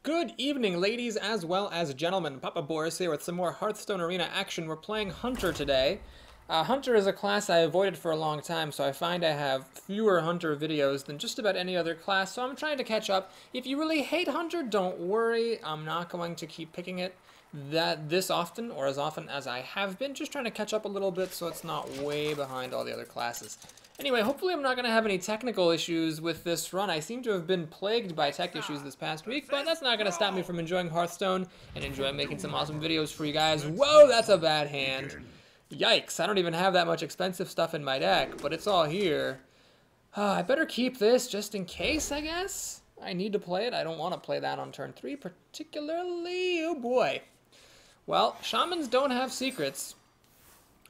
Good evening, ladies as well as gentlemen. Papa Boris here with some more Hearthstone Arena action. We're playing Hunter today. Hunter is a class I avoided for a long time, so I find I have fewer Hunter videos than just about any other class, so I'm trying to catch up. If you really hate Hunter, don't worry. I'm not going to keep picking it this often, or as often as I have been. Just trying to catch up a little bit so it's not way behind all the other classes. Anyway, hopefully I'm not going to have any technical issues with this run. I seem to have been plagued by tech issues this past week, but that's not going to stop me from enjoying Hearthstone and enjoying making some awesome videos for you guys. Whoa, that's a bad hand. Yikes, I don't even have that much expensive stuff in my deck, but it's all here. I better keep this just in case, I guess. I need to play it. I don't want to play that on turn 3 particularly. Oh boy. Well, Shamans don't have secrets.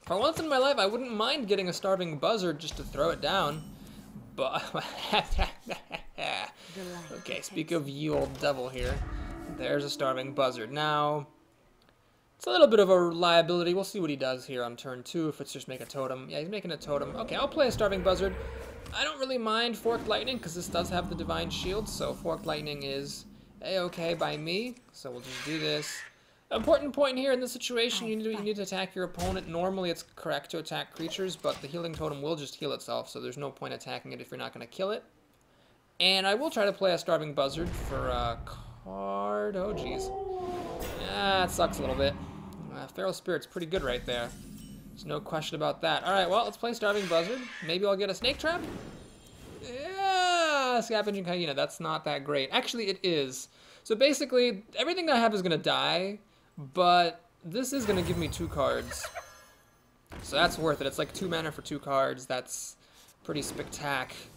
For once in my life, I wouldn't mind getting a Starving Buzzard just to throw it down. But okay, speak of you old devil here. There's a Starving Buzzard. Now, it's a little bit of a liability. We'll see what he does here on turn 2 if it's just make a totem. Yeah, he's making a totem. Okay, I'll play a Starving Buzzard. I don't really mind Forked Lightning because this does have the Divine Shield, so Forked Lightning is a-okay by me. So we'll just do this. Important point here in this situation, you need to attack your opponent. Normally it's correct to attack creatures, but the healing totem will just heal itself, so there's no point attacking it if you're not going to kill it. And I will try to play a Starving Buzzard for a card. Oh, jeez. Yeah, it sucks a little bit. Feral Spirit's pretty good right there. There's no question about that. Alright, well, let's play Starving Buzzard. Maybe I'll get a Snake Trap? Yeah, Scavenging Hyena. That's not that great. Actually, it is. So basically, everything that I have is going to die. But this is going to give me 2 cards. So that's worth it. It's like 2 mana for 2 cards. That's pretty spectacular.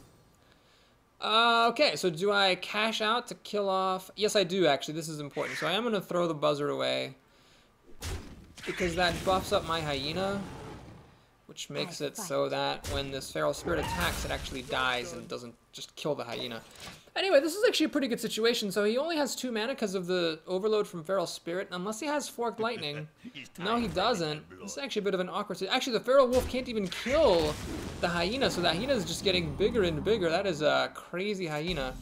Okay, so do I cash out to kill off? Yes, I do, actually. This is important. So I am going to throw the Buzzard away. Because that buffs up my Hyena. Which makes it so that when this Feral Spirit attacks, it actually dies and doesn't just kill the Hyena. Anyway, this is actually a pretty good situation. So he only has 2 mana because of the overload from Feral Spirit. Unless he has Forked Lightning. No, he doesn't. This is actually a bit of an awkward situation. Actually, the Feral Wolf can't even kill the Hyena. So the Hyena is just getting bigger and bigger. That is a crazy Hyena.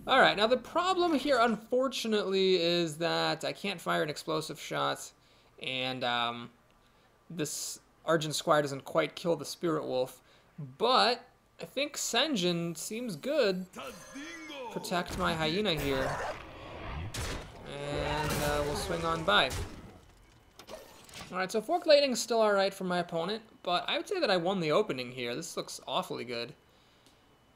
Alright, now the problem here, unfortunately, is that I can't fire an explosive shot. And this Argent Squire doesn't quite kill the Spirit Wolf. But I think Sen'jin seems good. Protect my Hyena here. And we'll swing on by. Alright, so Forked Lightning is still alright for my opponent. But I would say that I won the opening here. This looks awfully good.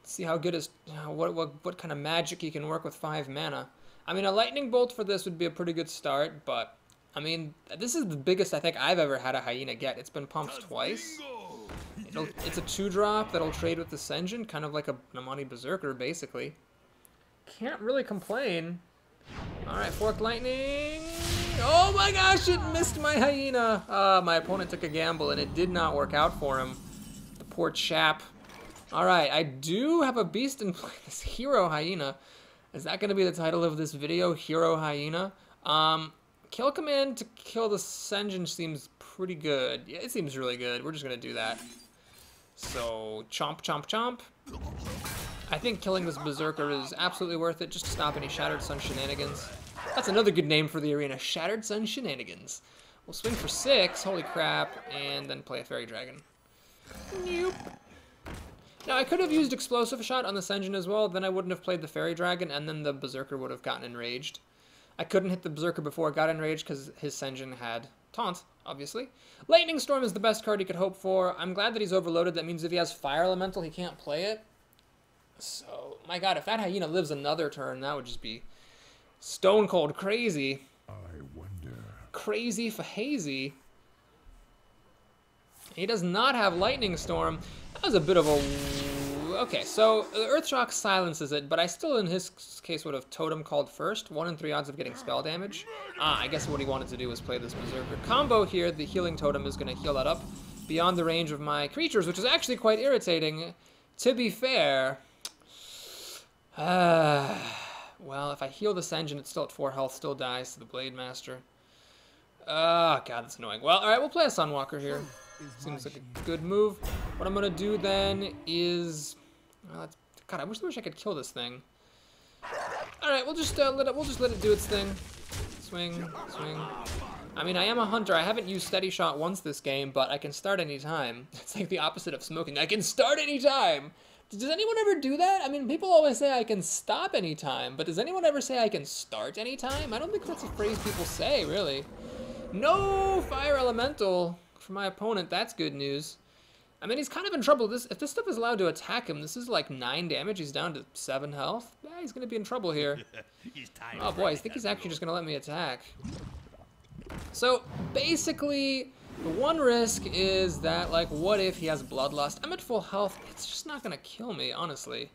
Let's see how good is... what kind of magic he can work with 5 mana. I mean, a Lightning Bolt for this would be a pretty good start, but... I mean, this is the biggest I think I've ever had a Hyena get. It's been pumped twice. It's a 2-drop that'll trade with the Sen'jin, kind of like a Namani Berserker, basically. Can't really complain. Alright, Forked Lightning. Oh my gosh, it missed my Hyena. My opponent took a gamble, and it did not work out for him. The poor chap. Alright, I do have a beast in play. This Hero Hyena. Is that going to be the title of this video? Hero Hyena? Kill command to kill the Sen'jin seems pretty good. Yeah, it seems really good. We're just going to do that. So, chomp, chomp, chomp. I think killing this Berserker is absolutely worth it, just to stop any Shattered Sun shenanigans. That's another good name for the arena, Shattered Sun shenanigans. We'll swing for 6, holy crap, and then play a Fairy Dragon. Nope. Now, I could have used Explosive Shot on the Sen'jin as well, then I wouldn't have played the Fairy Dragon, and then the Berserker would have gotten enraged. I couldn't hit the Berserker before it got enraged because his Sen'jin had Taunt, obviously. Lightning Storm is the best card he could hope for. I'm glad that he's overloaded. That means if he has Fire Elemental, he can't play it. So, my god, if that Hyena lives another turn, that would just be stone cold crazy. I wonder. Crazy for hazy. He does not have Lightning Storm. That was a bit of a... Okay, so the Earthshock silences it, but I still, in his case, would have Totem called first. 1 in 3 odds of getting spell damage. I guess what he wanted to do was play this Berserker combo here. The Healing Totem is going to heal that up beyond the range of my creatures, which is actually quite irritating. To be fair... well, if I heal the Sen'jin, it's still at 4 health, still dies to the Blade Master. Oh, god, that's annoying. Well, alright, we'll play a Sunwalker here. Seems like a good move. What I'm going to do then is... God, I wish I could kill this thing. All right, we'll just let it do its thing. Swing, swing. I mean, I am a hunter. I haven't used steady shot once this game, but I can start anytime. It's like the opposite of smoking. I can start anytime. Does anyone ever do that? I mean, people always say I can stop anytime, but does anyone ever say I can start anytime? I don't think that's a phrase people say, really. No fire elemental for my opponent. That's good news. I mean, he's kind of in trouble. If this stuff is allowed to attack him, this is like 9 damage. He's down to 7 health. Yeah, he's going to be in trouble here. Oh boy, I think he's actually just going to let me attack. So basically, the one risk is that, like, what if he has bloodlust? I'm at full health. It's just not going to kill me, honestly.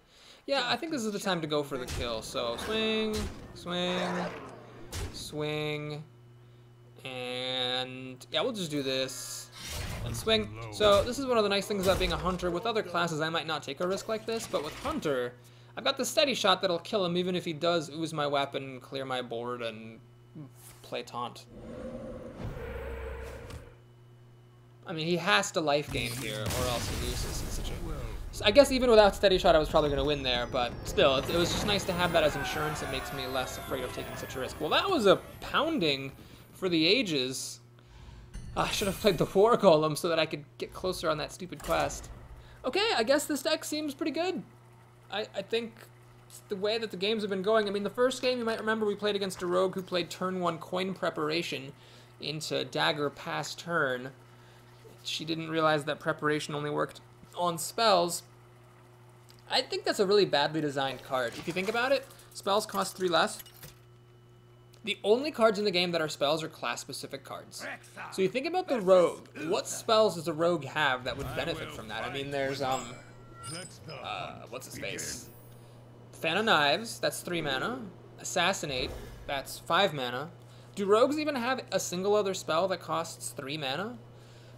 Yeah, I think this is the time to go for the kill. So swing, swing, swing, and yeah, we'll just do this. And swing. So this is one of the nice things about being a hunter. With other classes, I might not take a risk like this, but with hunter, I've got the steady shot that'll kill him even if he does ooze my weapon, clear my board, and play taunt. I mean, he has to life gain here, or else he loses. So I guess even without steady shot, I was probably going to win there, but still, it was just nice to have that as insurance. It makes me less afraid of taking such a risk. Well, that was a pounding for the ages. I should have played the War Golem so that I could get closer on that stupid quest. Okay, I guess this deck seems pretty good. I think the way that the games have been going, I mean, the first game, you might remember, we played against a rogue who played turn 1 coin preparation into dagger pass turn. She didn't realize that preparation only worked on spells. I think that's a really badly designed card. If you think about it, spells cost 3 less. The only cards in the game that are spells are class-specific cards. So you think about the rogue. What spells does a rogue have that would benefit from that? I mean, there's, what's his face? Fan of Knives, that's 3 mana. Assassinate, that's 5 mana. Do rogues even have a single other spell that costs 3 mana?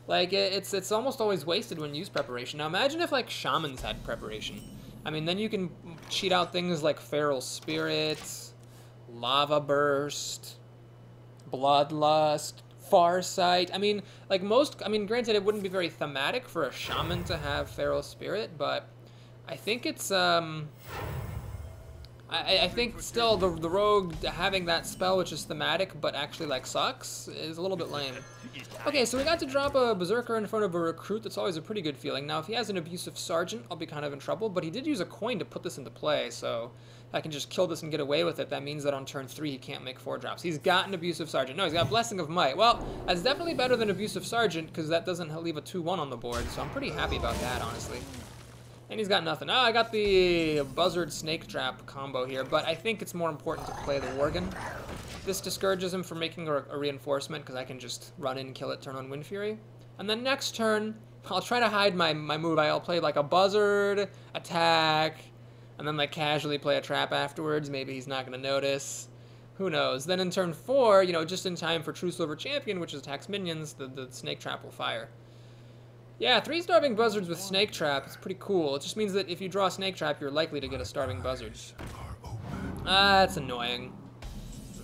Like, it's almost always wasted when you use preparation. Now imagine if, like, Shamans had preparation. I mean, then you can cheat out things like Feral Spirit, Lava Burst, Bloodlust, Farsight. I mean, like granted, it wouldn't be very thematic for a Shaman to have Feral Spirit, but I think it's, I think still the rogue having that spell, which is thematic, but actually, like, sucks, is a little bit lame. Okay, so we got to drop a Berserker in front of a Recruit. That's always a pretty good feeling. Now, if he has an Abusive Sergeant, I'll be kind of in trouble, but he did use a coin to put this into play, so if I can just kill this and get away with it, that means that on turn 3 he can't make 4 drops. He's got an Abusive Sergeant. No, he's got Blessing of Might. Well, that's definitely better than Abusive Sergeant, because that doesn't leave a 2-1 on the board, so I'm pretty happy about that, honestly. And he's got nothing. Oh, I got the Buzzard Snake Trap combo here, but I think it's more important to play the Worgen. This discourages him from making a reinforcement, because I can just run in, kill it, turn on Wind Fury. And then next turn, I'll try to hide my move. I'll play like a Buzzard, attack, and then like casually play a trap afterwards. Maybe he's not going to notice. Who knows? Then in turn 4, you know, just in time for True Silver Champion, which attacks minions, the Snake Trap will fire. Yeah, 3 Starving Buzzards with Snake Trap is pretty cool. It just means that if you draw Snake Trap, you're likely to get a Starving Buzzard. That's annoying.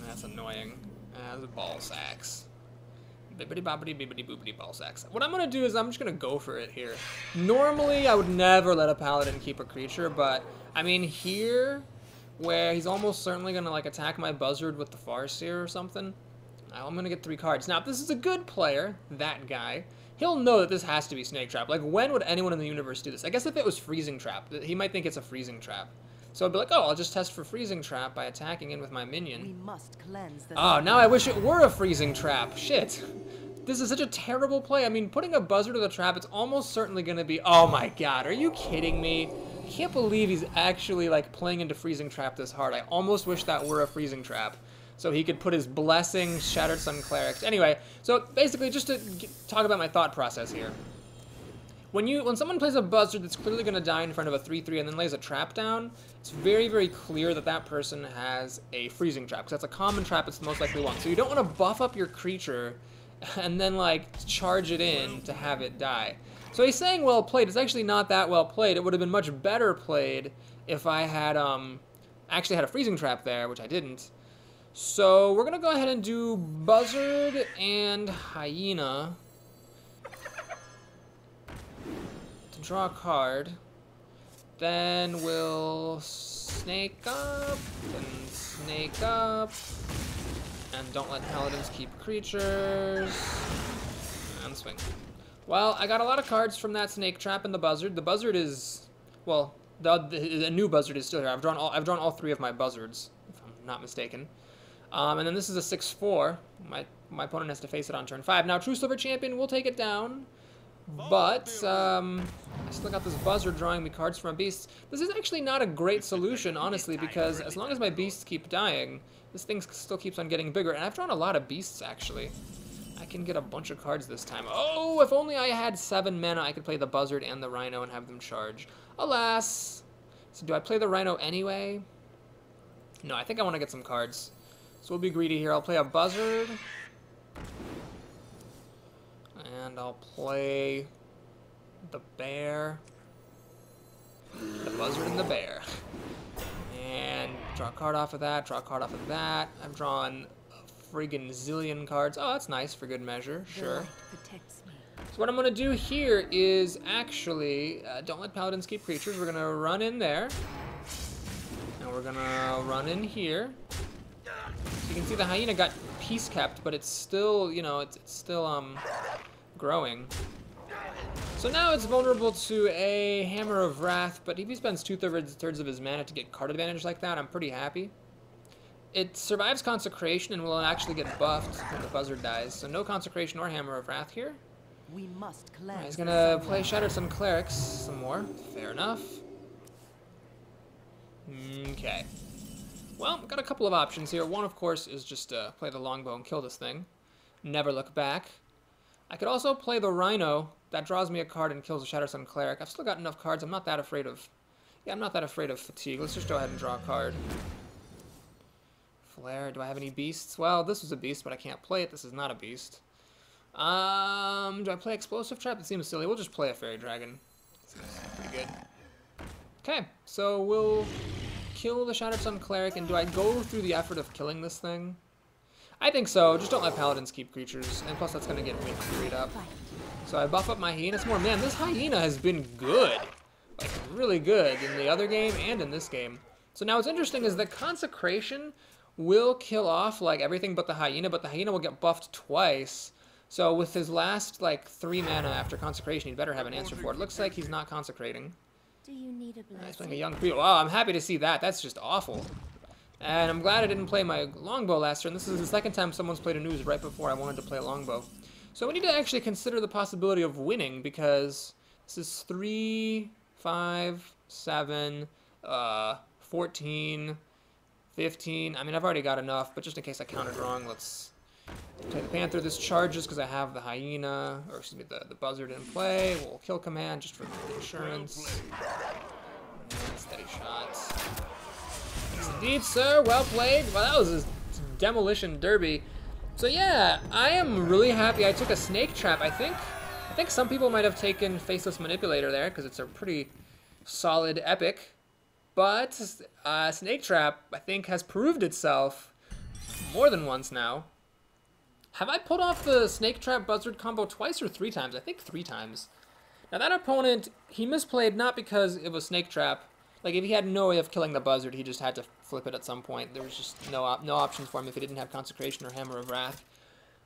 That's annoying. That's ball sacks. Bibbidi bobbidi bibbidi boobidi ball sacks. What I'm gonna do is I'm just gonna go for it here. Normally, I would never let a Paladin keep a creature, but I mean here, where he's almost certainly gonna like attack my Buzzard with the Farseer or something, I'm gonna get 3 cards. Now, if this is a good player, that guy, he'll know that this has to be Snake Trap. Like, when would anyone in the universe do this? I guess if it was Freezing Trap, he might think it's a Freezing Trap. So I'd be like, oh, I'll just test for Freezing Trap by attacking in with my minion. We must cleanse the oh, now I wish it were a Freezing Trap. Shit. This is such a terrible play. I mean, putting a Buzzard to the trap, it's almost certainly going to be... Oh my god, are you kidding me? I can't believe he's actually, like, playing into Freezing Trap this hard. I almost wish that were a Freezing Trap, so he could put his Blessing, Shattered Sun Clerics. Anyway, so basically, just to talk about my thought process here. When someone plays a Buzzard that's clearly going to die in front of a 3/3 and then lays a trap down, it's very, very clear that that person has a Freezing Trap, because that's a common trap it's the most likely one. So you don't want to buff up your creature and then, like, charge it in to have it die. So he's saying well played. It's actually not that well played. It would have been much better played if I had actually had a Freezing Trap there, which I didn't. So we're going to go ahead and do Buzzard and Hyena to draw a card. Then we'll Snake up and snake up. And don't let paladins keep creatures. And swing. Well, I got a lot of cards from that snake trap and the buzzard. The buzzard is, well, the new buzzard is still here. I've drawn all 3 of my buzzards, if I'm not mistaken. And then this is a 6/4. My opponent has to face it on turn 5. Now, True Silver Champion will take it down, but I still got this buzzard drawing me cards from beasts. This is actually not a great solution, honestly, because as long as my beasts keep dying, this thing still keeps on getting bigger. And I've drawn a lot of beasts, actually. I can get a bunch of cards this time. Oh, if only I had 7 mana, I could play the buzzard and the rhino and have them charge. Alas. So do I play the rhino anyway? No, I think I want to get some cards. So we'll be greedy here. I'll play a buzzard. And I'll play the bear. The buzzard and the bear. And draw a card off of that, draw a card off of that. I've drawn a friggin' zillion cards. Oh, that's nice for good measure, sure. So what I'm going to do here is actually, don't let paladins keep creatures. We're going to run in there. And we're going to run in here. So you can see the hyena got peace kept, but it's still, you know, it's still growing. So now it's vulnerable to a Hammer of Wrath, but if he spends 2/3 of his mana to get card advantage like that, I'm pretty happy. It survives Consecration and will actually get buffed when the buzzard dies. So no Consecration or Hammer of Wrath here. We must cleanse. He's gonna play Shattered Sun Clerics some more. Fair enough. Okay. Well, got a couple of options here. One, of course, is just play the longbow and kill this thing. Never look back. I could also play the Rhino. That draws me a card and kills a Shattered Sun Cleric. I've still got enough cards. I'm not that afraid of... Yeah, I'm not that afraid of fatigue. Let's just go ahead and draw a card. Flare. Do I have any beasts? Well, this was a beast, but I can't play it. This is not a beast. Do I play Explosive Trap? It seems silly. We'll just play a Fairy Dragon. Seems pretty good. Okay, so we'll kill the Shattered Sun Cleric, and do I go through the effort of killing this thing? I think so. Just don't let paladins keep creatures, and plus that's going to get wind freed up. So I buff up my hyena some more. Man, this hyena has been good. Like, really good in the other game and in this game. So now what's interesting is that Consecration will kill off, like, everything but the hyena will get buffed twice. So with his last, like, 3 mana after Consecration, he'd better have an answer for it. Looks like he's not consecrating. Do you need a blessing? He's playing a young creature. Wow, I'm happy to see that. That's just awful. And I'm glad I didn't play my longbow last turn. This is the second time someone's played a news right before I wanted to play a longbow. So we need to actually consider the possibility of winning, because this is 3, 5, 7, 14, 15. I mean, I've already got enough, but just in case I counted wrong, let's play the Panther. This charges because I have the hyena, or excuse me, the buzzard in play. We'll kill command just for insurance. And steady shots. Yes, indeed, sir. Well played. Well, that was a demolition derby. So yeah, I am really happy I took a snake trap. I think some people might have taken Faceless Manipulator there because it's a pretty solid epic. But snake trap, I think, has proved itself more than once now. Have I pulled off the snake trap buzzard combo twice or 3 times? I think 3 times. Now that opponent, he misplayed not because it was snake trap. Like, if he had no way of killing the buzzard, he just had to flip it at some point. There was just no options for him if he didn't have Consecration or Hammer of Wrath.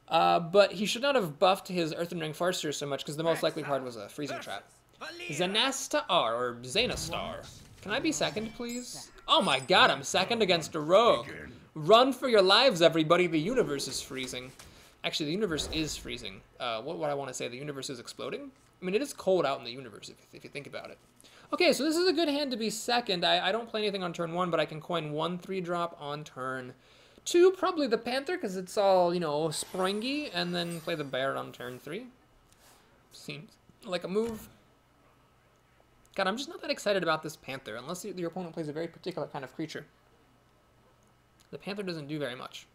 But he should not have buffed his Earthen Ring Farseer so much, because the most likely card was a Freezing Trap. Zanastar, or Zanastar. Can I be second, please? Oh my god, I'm second against a rogue. Run for your lives, everybody. The universe is freezing. Actually, the universe is freezing. What I want to say, the universe is exploding? I mean, it is cold out in the universe, if you think about it. Okay, so this is a good hand to be second. I don't play anything on turn 1, but I can coin 1 3-drop on turn 2. Probably the Panther, because it's all, you know, springy, and then play the Bear on turn 3. Seems like a move. God, I'm just not that excited about this Panther, unless your opponent plays a very particular kind of creature. The Panther doesn't do very much.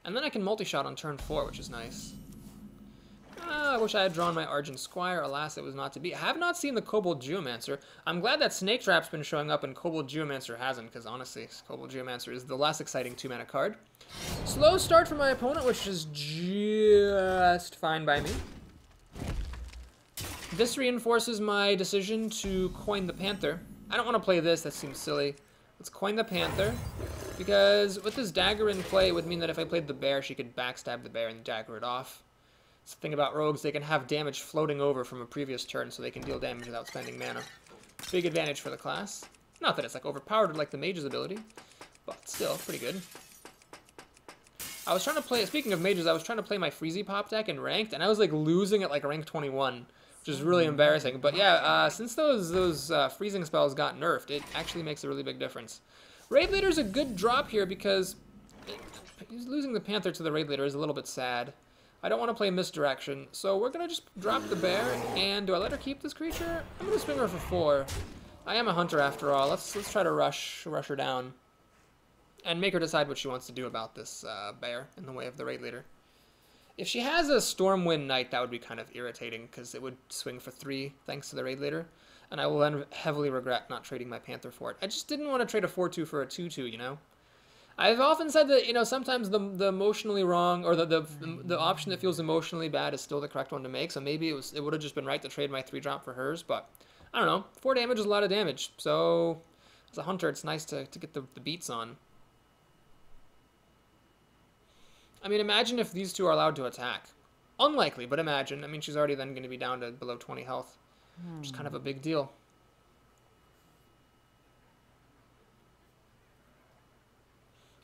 And then I can multi-shot on turn 4, which is nice. I wish I had drawn my Argent Squire. Alas, it was not to be. I have not seen the Kobold Geomancer. I'm glad that Snake Trap's been showing up and Kobold Geomancer hasn't, because honestly, Kobold Geomancer is the less exciting 2-mana card. Slow start for my opponent, which is just fine by me. This reinforces my decision to coin the Panther. I don't want to play this. That seems silly. Let's coin the Panther. Because with this dagger in play, it would mean that if I played the bear, she could backstab the bear and dagger it off. It's the thing about rogues, they can have damage floating over from a previous turn, so they can deal damage without spending mana. Big advantage for the class. Not that it's like overpowered like the mage's ability, but still pretty good. I was trying to play, speaking of mages, I was trying to play my Freezy Pop deck in ranked, and I was like losing at like rank 21, which is really embarrassing. But yeah, since those freezing spells got nerfed, it actually makes a really big difference. Raid Leader's a good drop here because losing the Panther to the Raid Leader is a little bit sad. I don't want to play Misdirection, so we're going to just drop the bear, and do I let her keep this creature? I'm going to swing her for 4. I am a hunter after all. Let's try to rush her down and make her decide what she wants to do about this bear in the way of the Raid Leader. If she has a Stormwind Knight, that would be kind of irritating because it would swing for 3 thanks to the Raid Leader, and I will then heavily regret not trading my Panther for it. I just didn't want to trade a 4-2 for a 2-2, you know? I've often said that, you know, sometimes the emotionally wrong, or the option that feels emotionally bad is still the correct one to make, so maybe it would have just been right to trade my 3-drop for hers, but I don't know. 4 damage is a lot of damage, so as a hunter, it's nice to get the beats on. I mean, imagine if these two are allowed to attack. Unlikely, but imagine. I mean, she's already then going to be down to below 20 health, which is kind of a big deal.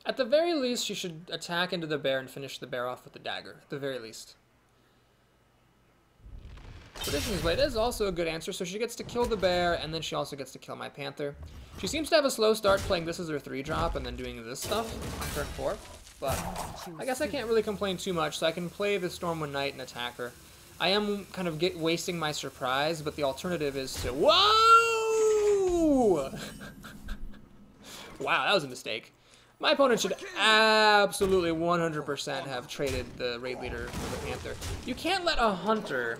At the very least, she should attack into the bear and finish the bear off with the dagger. At the very least. Tradition's Blade is also a good answer, so she gets to kill the bear, and then she also gets to kill my Panther. She seems to have a slow start playing this as her 3-drop, and then doing this stuff on turn 4. But I guess I can't really complain too much, so I can play the Stormwind Knight and attack her. I am kind of wasting my surprise, but the alternative is to... Whoa! Wow, that was a mistake. My opponent should absolutely 100% have traded the Raid Leader for the Panther. You can't let a hunter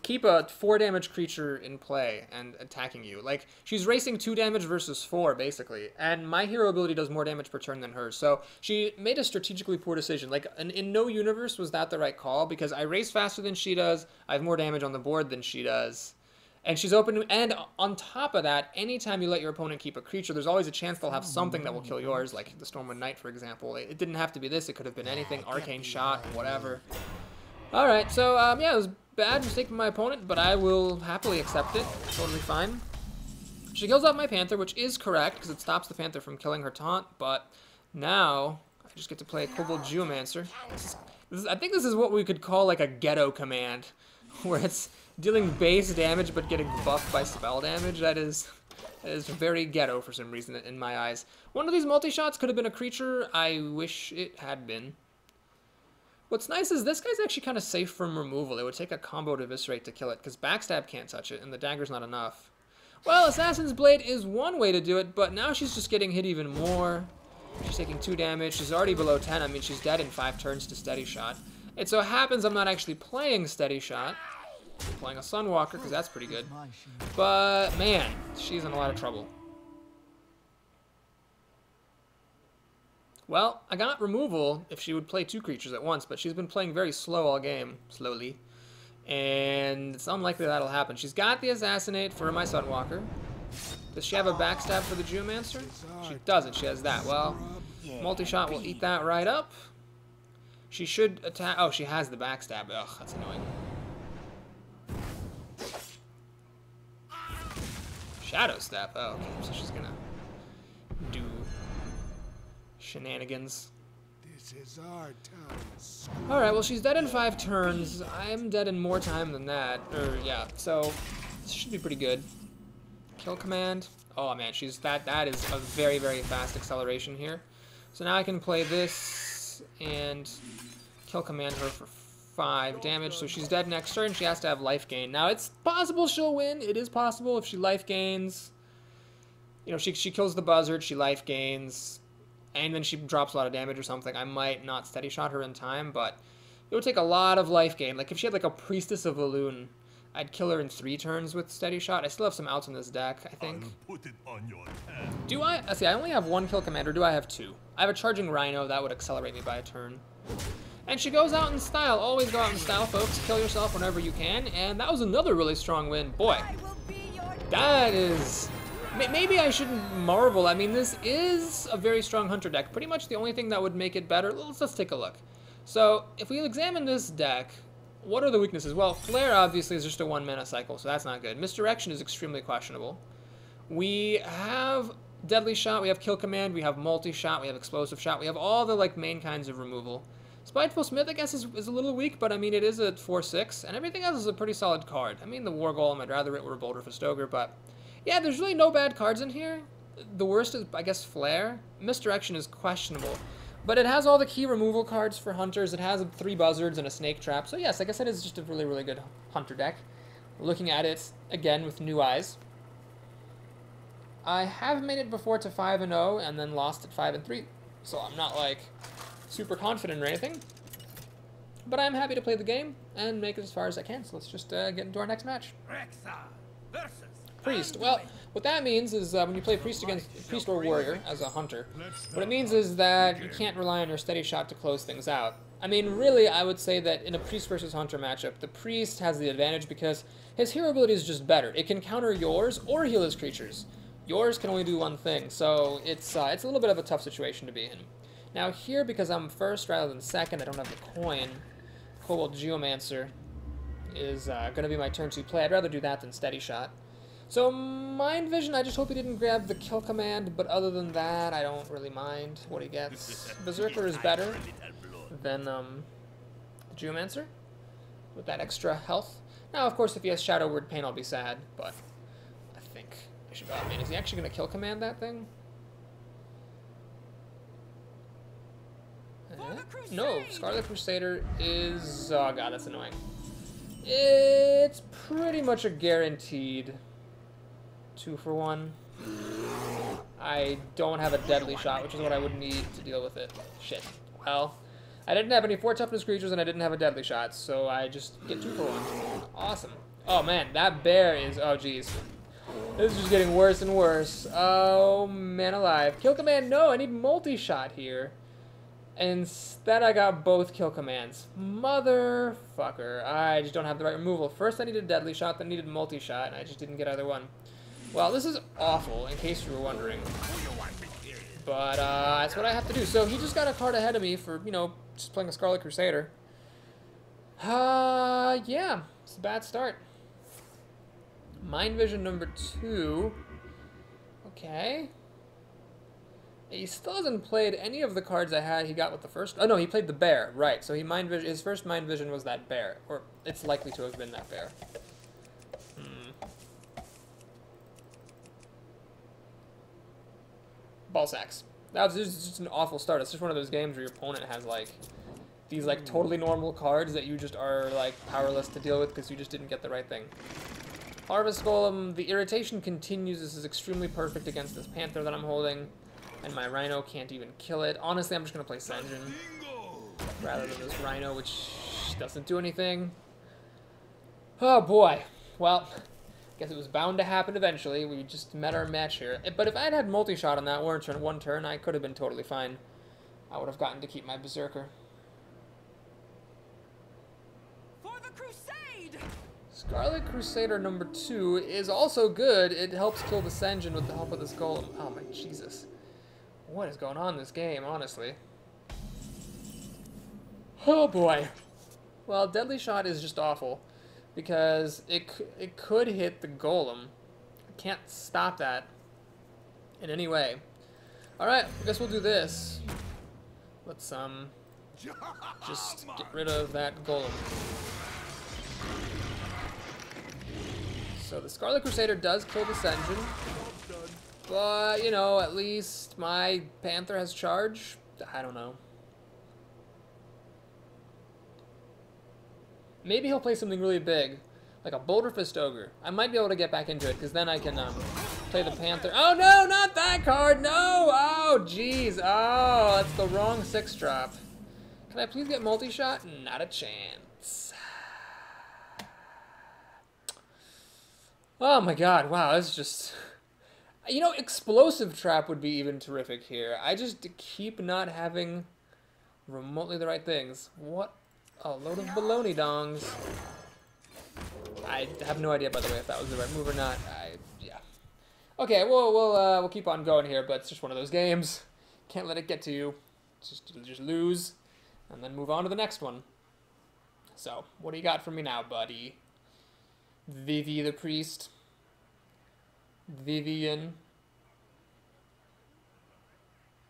keep a 4 damage creature in play and attacking you. Like, she's racing 2 damage versus 4, basically. And my hero ability does more damage per turn than hers. So she made a strategically poor decision. Like, in no universe was that the right call, because I race faster than she does, I have more damage on the board than she does. And she's open, and on top of that, anytime you let your opponent keep a creature, there's always a chance they'll have something that will kill yours, like the Stormwind Knight, for example. It didn't have to be this, it could have been anything, Arcane Shot, whatever. Alright, so, yeah, it was a bad mistake from my opponent, but I will happily accept it. Totally fine. She kills off my Panther, which is correct, because it stops the Panther from killing her taunt, but now I just get to play a Kobold Geomancer. I think this is what we could call, like, a ghetto command, where it's dealing base damage but getting buffed by spell damage. That is very ghetto for some reason in my eyes. One of these multi-shots could have been a creature. I wish it had been. What's nice is this guy's actually kind of safe from removal. It would take a combo to eviscerate to kill it, because backstab can't touch it, and the dagger's not enough. Well, Assassin's Blade is one way to do it, but now she's just getting hit even more. She's taking 2 damage. She's already below 10. I mean, she's dead in 5 turns to Steady Shot. It so happens I'm not actually playing Steady Shot. I'm playing a Sunwalker, because that's pretty good. But, man, she's in a lot of trouble. Well, I got removal if she would play 2 creatures at once, but she's been playing very slow all game, slowly. And it's unlikely that'll happen. She's got the Assassinate for my Sunwalker. Does she have a backstab for the Geomancer? She doesn't, she has that. Well, multi-shot will eat that right up. She should attack... Oh, she has the backstab. Ugh, that's annoying. Shadow Step. Oh, okay. So she's gonna do shenanigans. This is our time. Alright, well, she's dead in 5 turns. I'm dead in more time than that. Yeah, so this should be pretty good. Kill command. Oh, man, she's that is a very, very fast acceleration here. So now I can play this and kill command her for 5 damage, so she's dead next turn. She has to have life gain. Now, it's possible she'll win. It is possible if she life gains. You know, she kills the buzzard, she life gains, and then she drops a lot of damage or something. I might not steady shot her in time, but it would take a lot of life gain. Like, if she had, like, a Priestess of Elune, I'd kill her in 3 turns with steady shot. I still have some outs in this deck, I think. Put it on your head. Do I? See, I only have 1 kill command, or do I have 2? I have a Charging Rhino. That would accelerate me by a turn. And she goes out in style. Always go out in style, folks. Kill yourself whenever you can. And that was another really strong win. Boy, that is Maybe I shouldn't marvel. I mean, this is a very strong hunter deck. Pretty much the only thing that would make it better. Let's take a look. So, if we examine this deck, what are the weaknesses? Well, Flare obviously is just a 1 mana cycle, so that's not good. Misdirection is extremely questionable. We have Deadly Shot, we have Kill Command, we have Multi-Shot, we have Explosive Shot, we have all the like main kinds of removal. Spiteful Smith, I guess, is a little weak, but I mean, it is a 4/6, and everything else is a pretty solid card. I mean, the War Golem, I'd rather it were Boulder for Stoker, but yeah, there's really no bad cards in here. The worst is, I guess, Flare. Misdirection is questionable, but it has all the key removal cards for hunters. It has 3 buzzards and a snake trap, so yes, I guess it is just a really, really good hunter deck. Looking at it, again, with new eyes. I have made it before to 5-0 and then lost at 5-3, so I'm not like super confident or anything, but I'm happy to play the game and make it as far as I can. So let's just get into our next match. Priest. Well, what that means is when you play Priest against Priest or Warrior as a hunter, what it means is that you can't rely on your steady shot to close things out. I mean, really, I would say that in a Priest versus Hunter matchup, the Priest has the advantage because his hero ability is just better. It can counter yours or heal his creatures. Yours can only do one thing, so it's a little bit of a tough situation to be in. Now here, because I'm first rather than second, I don't have the coin. Cobalt Geomancer is going to be my turn 2 play. I'd rather do that than Steady Shot. So Mind Vision, I just hope he didn't grab the Kill Command, but other than that, I don't really mind what he gets. Berserker is better than Geomancer with that extra health. Now, of course, if he has Shadow Word Pain, I'll be sad, but I think I should go. I mean, is he actually going to Kill Command that thing? No, Scarlet Crusader is... Oh god, that's annoying. It's pretty much a guaranteed 2-for-1. I don't have a Deadly Shot, which is what I would need to deal with it. Shit. Well, I didn't have any 4 toughness creatures and I didn't have a Deadly Shot, so I just get 2-for-1. Awesome. Oh man, that bear is... Oh jeez. This is just getting worse and worse. Oh man alive. Kill Command, no, I need Multi-Shot here. Instead, I got both Kill Commands. Motherfucker. I just don't have the right removal. First, I needed Deadly Shot, then needed Multi-Shot, and I just didn't get either one. Well, this is awful, in case you were wondering. But, that's what I have to do. So, he just got a card ahead of me for, you know, just playing a Scarlet Crusader. Yeah. It's a bad start. Mind Vision number 2. Okay. He still hasn't played any of the cards he got with the first... Oh, no, he played the bear. Right, so his first Mind Vision was that bear. Or it's likely to have been that bear. Ball sacks. That was just an awful start. It's just one of those games where your opponent has, like, these, like, totally normal cards that you just are, like, powerless to deal with because you just didn't get the right thing. Harvest Golem, the irritation continues. This is extremely perfect against this Panther that I'm holding. And my Rhino can't even kill it. Honestly, I'm just going to play Senjin rather than this Rhino, which doesn't do anything. Oh, boy. Well, I guess it was bound to happen eventually. We just met our match here. But if I had Multi-Shot on that one turn, I could have been totally fine. I would have gotten to keep my Berserker. For the Crusade! Scarlet Crusader number 2 is also good. It helps kill the Senjin with the help of this Golem. Oh, my Jesus. What is going on in this game, honestly? Oh boy. Well, Deadly Shot is just awful because it could hit the Golem. I can't stop that in any way. All right, I guess we'll do this. Let's just get rid of that Golem. So the Scarlet Crusader does kill the Senjin. But, you know, at least my Panther has charge. I don't know. Maybe he'll play something really big, like a Boulder Fist Ogre. I might be able to get back into it, because then I can play the Panther. Oh, no, not that card! No! Oh, jeez. Oh, that's the wrong 6-drop. Can I please get Multi-Shot? Not a chance. Oh, my God. Wow, this is just... You know, Explosive Trap would be even terrific here. I just keep not having remotely the right things. What a load of baloney dongs. I have no idea, by the way, if that was the right move or not. Yeah. Okay, we'll keep on going here, but it's just one of those games. Can't let it get to you. Just lose, and then move on to the next one. So, what do you got for me now, buddy? Vivi the priest. Vivian.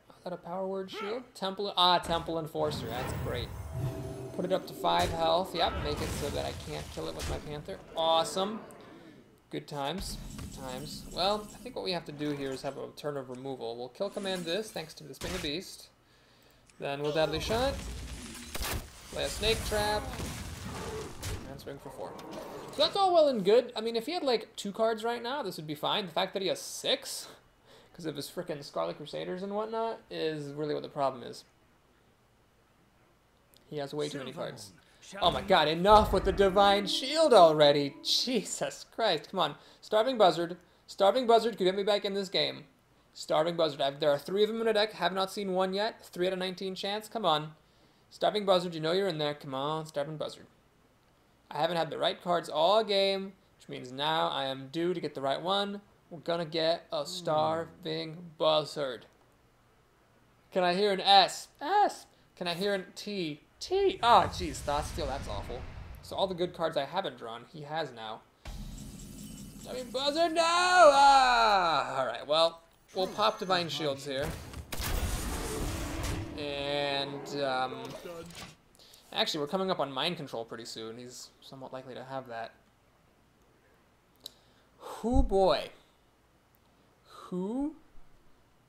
Is that a power word shield? Temple. Temple Enforcer. That's great. Put it up to 5 health. Yep, make it so that I can't kill it with my Panther. Awesome. Good times. Good times. Well, I think what we have to do here is have a turn of removal. We'll kill command this, thanks to the Spin of Beast. Then we'll Deadly Shot. Play a Snake Trap. And swing for 4. So that's all well and good. I mean, if he had like 2 cards right now, this would be fine. The fact that he has 6, because of his frickin' Scarlet Crusaders and whatnot, is really what the problem is. He has way too many cards. Oh my god, enough with the Divine Shield already. Jesus Christ. Come on. Starving Buzzard. Starving Buzzard could get me back in this game. Starving Buzzard. There are 3 of them in a deck. Have not seen one yet. 3 out of 19 chance. Come on. Starving Buzzard, you know you're in there. Come on, Starving Buzzard. I haven't had the right cards all game, which means now I am due to get the right one. We're gonna get a Starving Buzzard. Can I hear an S? S! Can I hear an T? T! Oh, jeez, Thought Steal, that's awful. So all the good cards I haven't drawn, he has now. Starving Buzzard, no! Alright, well, we'll pop Divine Shields here. And, actually, we're coming up on Mind Control pretty soon. He's somewhat likely to have that. Hoo boy. Hoo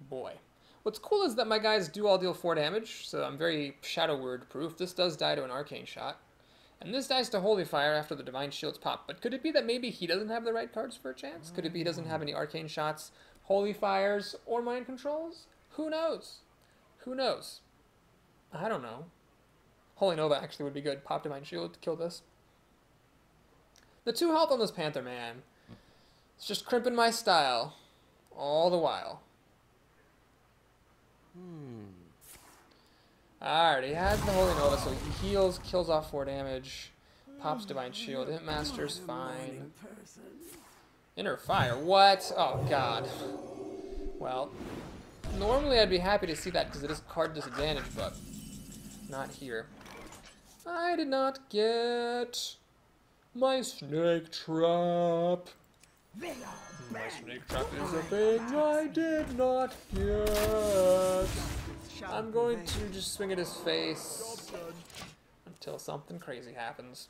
boy. What's cool is that my guys do all deal 4 damage, so I'm very Shadow Word proof. This does die to an Arcane Shot. And this dies to Holy Fire after the Divine Shields pop. But could it be that maybe he doesn't have the right cards for a chance? Could it be he doesn't have any Arcane Shots, Holy Fires, or Mind Controls? Who knows? Who knows? I don't know. Holy Nova actually would be good. Pop Divine Shield to kill this. The 2 health on this Panther, man. It's just crimping my style. All the while. Alright, he has the Holy Nova, so he heals, kills off 4 damage. Pops Divine Shield. Hit Master's fine. Inner Fire. What? Oh, God. Well, normally I'd be happy to see that because it is card disadvantage, but not here. I did not get my Snake Trap. My Snake Trap is a thing I did not get. I'm going to just swing at his face until something crazy happens.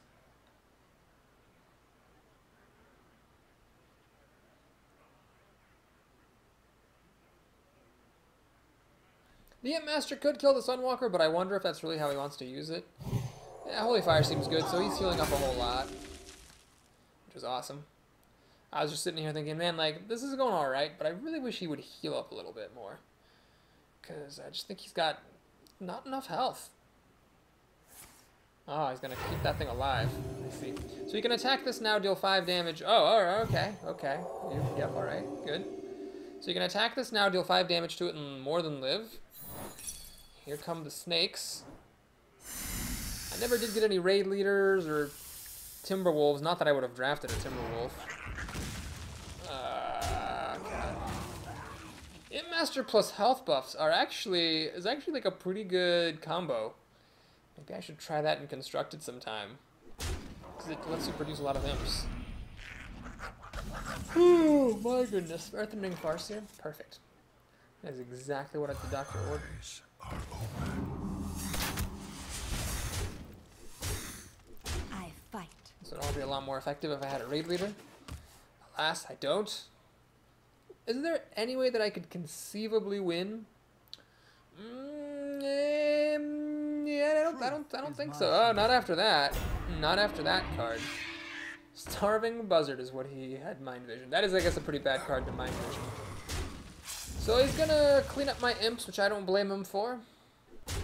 The Imp Master could kill the Sunwalker, but I wonder if that's really how he wants to use it. Yeah, Holy Fire seems good, so he's healing up a whole lot, which is awesome. I was just sitting here thinking, man, like, this is going alright, but I really wish he would heal up a little bit more. Because I just think he's got not enough health. Oh, he's going to keep that thing alive. I see. So you can attack this now, deal 5 damage. Oh, alright, okay. Yep, alright, good. So you can attack this now, deal 5 damage to it, and more than live. Here come the snakes. I never did get any raid leaders or Timberwolves. Not that I would have drafted a Timberwolf. God. Imp Master plus health buffs is actually like a pretty good combo. Maybe I should try that in Constructed sometime, because it lets you produce a lot of imps. Oh my goodness! Earthbending Farseer, perfect. That is exactly what the doctor ordered. I fight. So it'll all be a lot more effective if I had a raid leader. Alas, I don't. Is there any way that I could conceivably win? Yeah, I don't think so. Oh, not after that. Not after that card. Starving Buzzard is what he had Mind Vision. That is, I guess, a pretty bad card to Mind Vision. So he's gonna clean up my imps, which I don't blame him for. The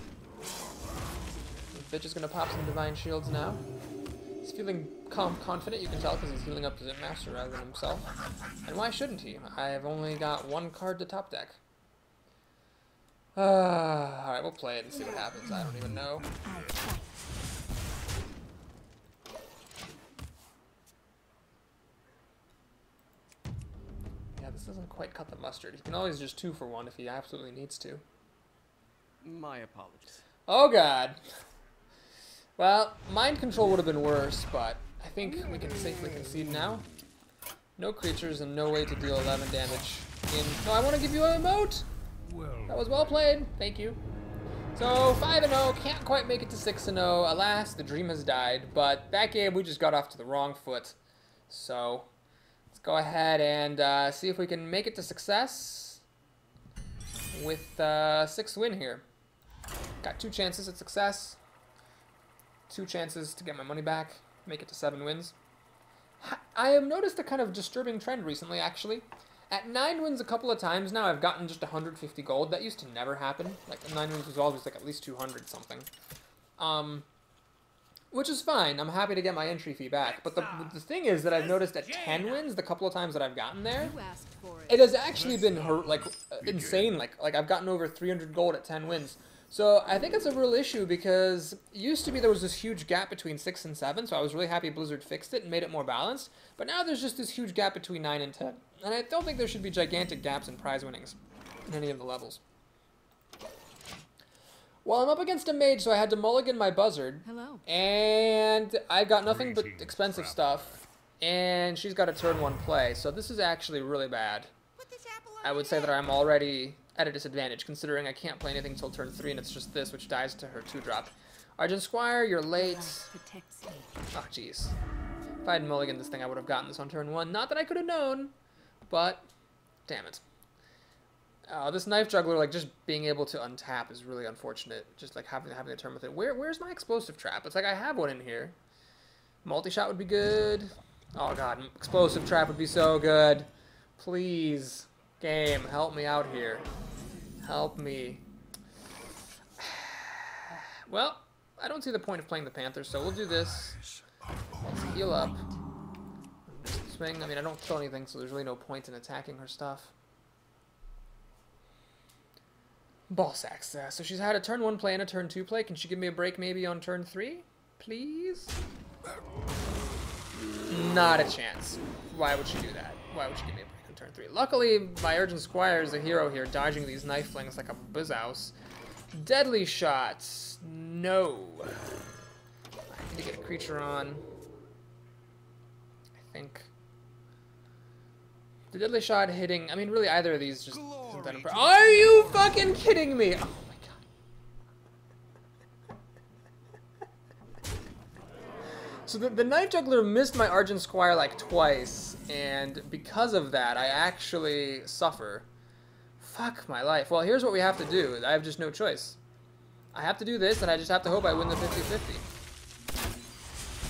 bitch is gonna pop some Divine Shields now. He's feeling confident, you can tell, because he's healing up his Imp Master rather than himself. And why shouldn't he? I have only got 1 card to top deck. Alright, we'll play it and see what happens. I don't even know. Yeah, this doesn't quite cut the mustard. He can always just 2 for 1 if he absolutely needs to. My apologies. Oh god. Well, mind control would have been worse, but I think we can safely concede now. No creatures and no way to deal 11 damage. No, I want to give you an emote! That was well played. Thank you. So, 5-0, can't quite make it to 6-0. Alas, the dream has died, but that game we just got off to the wrong foot. So, let's go ahead and see if we can make it to success with 6th win here. Got 2 chances at success. 2 chances to get my money back, make it to 7 wins. I have noticed a kind of disturbing trend recently, actually. At 9 wins a couple of times now, I've gotten just 150 gold. That used to never happen. Like, 9 wins was always like at least 200 something. Which is fine. I'm happy to get my entry fee back. But the thing is that I've noticed at 10 wins, the couple of times that I've gotten there, it has actually been insane. Like I've gotten over 300 gold at 10 wins. So I think it's a real issue because it used to be there was this huge gap between 6 and 7, so I was really happy Blizzard fixed it and made it more balanced. But now there's just this huge gap between 9 and 10. And I don't think there should be gigantic gaps in prize winnings in any of the levels. Well, I'm up against a mage, so I had to mulligan my buzzard. Hello. And I got nothing but expensive stuff. And she's got a turn 1 play, so this is actually really bad. I would say that I'm already at a disadvantage, considering I can't play anything until turn 3, and it's just this, which dies to her 2-drop. Argent Squire, you're late. Oh, jeez. If I had mulliganed this thing, I would have gotten this on turn 1. Not that I could have known, but damn it. This Knife Juggler, like, just being able to untap is really unfortunate. Just, like, having a turn with it. Where's my Explosive Trap? It's like I have one in here. Multi-shot would be good. Oh, God. Explosive Trap would be so good. Please, game, help me out here. Help me. Well, I don't see the point of playing the Panther, so we'll do this. Let's heal up. Just swing. I mean, I don't kill anything, so there's really no point in attacking her stuff. Ball sacks. So she's had a turn 1 play and a turn 2 play. Can she give me a break maybe on turn 3? Please? Not a chance. Why would she do that? Why would she give me a break on turn 3? Luckily, my Urgent Squire is a hero here, dodging these knife flings like a bizzouse. Deadly shots. No. I need to get a creature on. I think. The deadly shot hitting. I mean, really, either of these just isn't that impressive. Are you fucking kidding me? Oh my god. So the Knife Juggler missed my Argent Squire like twice, and because of that, I actually suffer. Fuck my life. Well, here's what we have to do. I have just no choice. I have to do this, and I just have to hope I win the 50-50.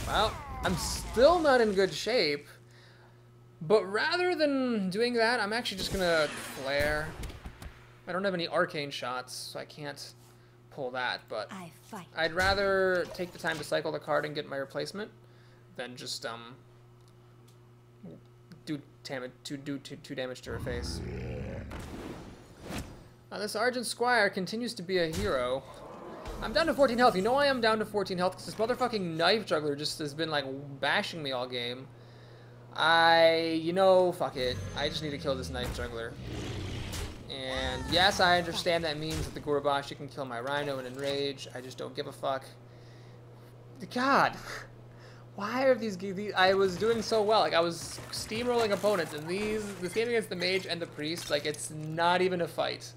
Well, I'm still not in good shape. But rather than doing that, I'm actually just gonna flare. I don't have any arcane shots, so I can't pull that, but I'd rather take the time to cycle the card and get my replacement than just do two damage to her face. This Argent Squire continues to be a hero. I'm down to 14 health. You know why I'm down to 14 health? Because this motherfucking Knife Juggler just has been like bashing me all game. You know, fuck it. I just need to kill this Knife Juggler. And yes, I understand that means that the Gurabashi can kill my Rhino and Enrage. I just don't give a fuck. God. Why are these... I was doing so well. Like, I was steamrolling opponents, and this game against the Mage and the Priest, like, it's not even a fight.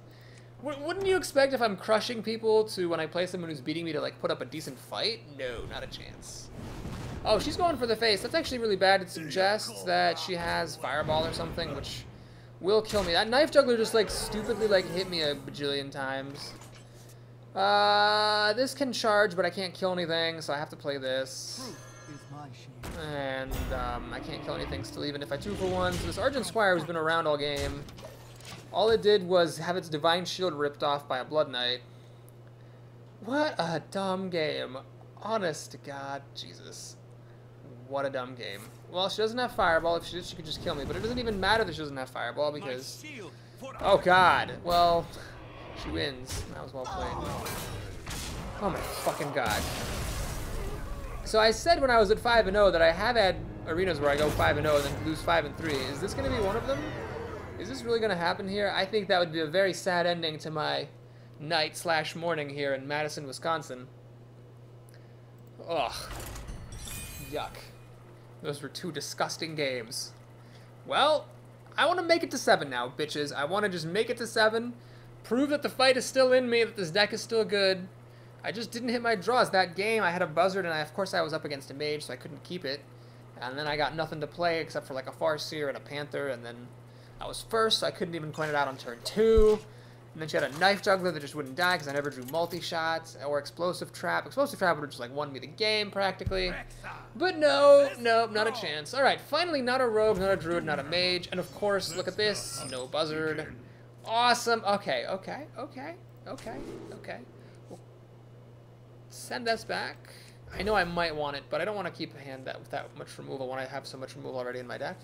Wouldn't you expect if I'm crushing people to, when I play someone who's beating me, to, like, put up a decent fight? No, not a chance. Oh, she's going for the face. That's actually really bad. It suggests that she has Fireball or something, which will kill me. That Knife Juggler just, like, stupidly, like, hit me a bajillion times. This can charge, but I can't kill anything, so I have to play this. And, I can't kill anything still, even if I 2-for-1. So this Argent Squire has been around all game. All it did was have its Divine Shield ripped off by a Blood Knight. What a dumb game. Honest to God, Jesus. What a dumb game. Well, she doesn't have Fireball. If she did, she could just kill me. But it doesn't even matter that she doesn't have Fireball because... Oh, God. Well, she wins. That was well played. Oh, my fucking God. So I said when I was at 5-0 that I have had arenas where I go 5-0 and then lose 5-3. Is this going to be one of them? Is this really going to happen here? I think that would be a very sad ending to my night/morning here in Madison, Wisconsin. Ugh. Yuck. Those were 2 disgusting games. Well, I want to make it to 7 now, bitches. I want to just make it to 7. Prove that the fight is still in me, that this deck is still good. I just didn't hit my draws. That game, I had a buzzard, and of course I was up against a mage, so I couldn't keep it. And then I got nothing to play except for like a Farseer and a Panther, and then I was first, so I couldn't even coin it out on turn 2. And then she had a Knife Juggler that just wouldn't die because I never drew multi-shots, or Explosive Trap. Explosive Trap would have just like won me the game, practically. But no, not a chance. Alright, finally not a Rogue, not a Druid, not a Mage. And of course, look at this, no Buzzard. Awesome. Okay. We'll send this back. I know I might want it, but I don't want to keep a hand with that much removal when I have so much removal already in my deck.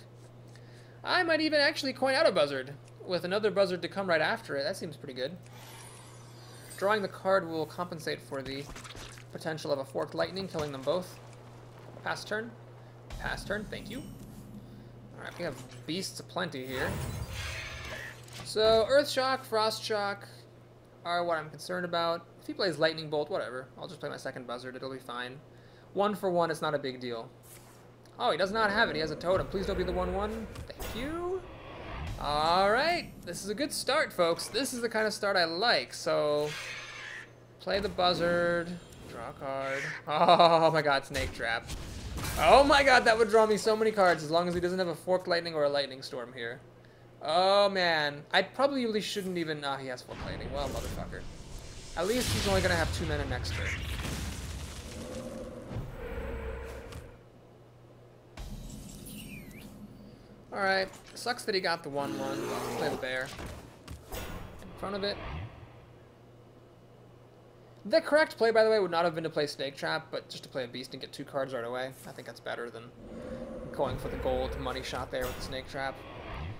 I might even actually coin out a Buzzard with another Buzzard to come right after it. That seems pretty good. Drawing the card will compensate for the potential of a Forked Lightning, killing them both. Pass turn. Pass turn. Thank you. Alright, we have beasts aplenty here. So, Earth Shock, Frost Shock are what I'm concerned about. If he plays Lightning Bolt, whatever. I'll just play my second Buzzard. It'll be fine. 1 for 1, it's not a big deal. Oh, he does not have it. He has a totem. Please don't be the 1/1. Thank you. Alright. This is a good start, folks. This is the kind of start I like. So, play the Buzzard. Draw a card. Oh my god, Snake Trap. Oh my god, that would draw me so many cards as long as he doesn't have a Forked Lightning or a Lightning Storm here. Oh man. I probably really shouldn't even... he has Forked Lightning. Well, motherfucker. At least he's only going to have 2 mana next turn. Alright, sucks that he got the 1/1. Let's play the bear. In front of it. The correct play, by the way, would not have been to play Snake Trap, but just to play a beast and get 2 cards right away. I think that's better than going for the gold money shot there with the Snake Trap.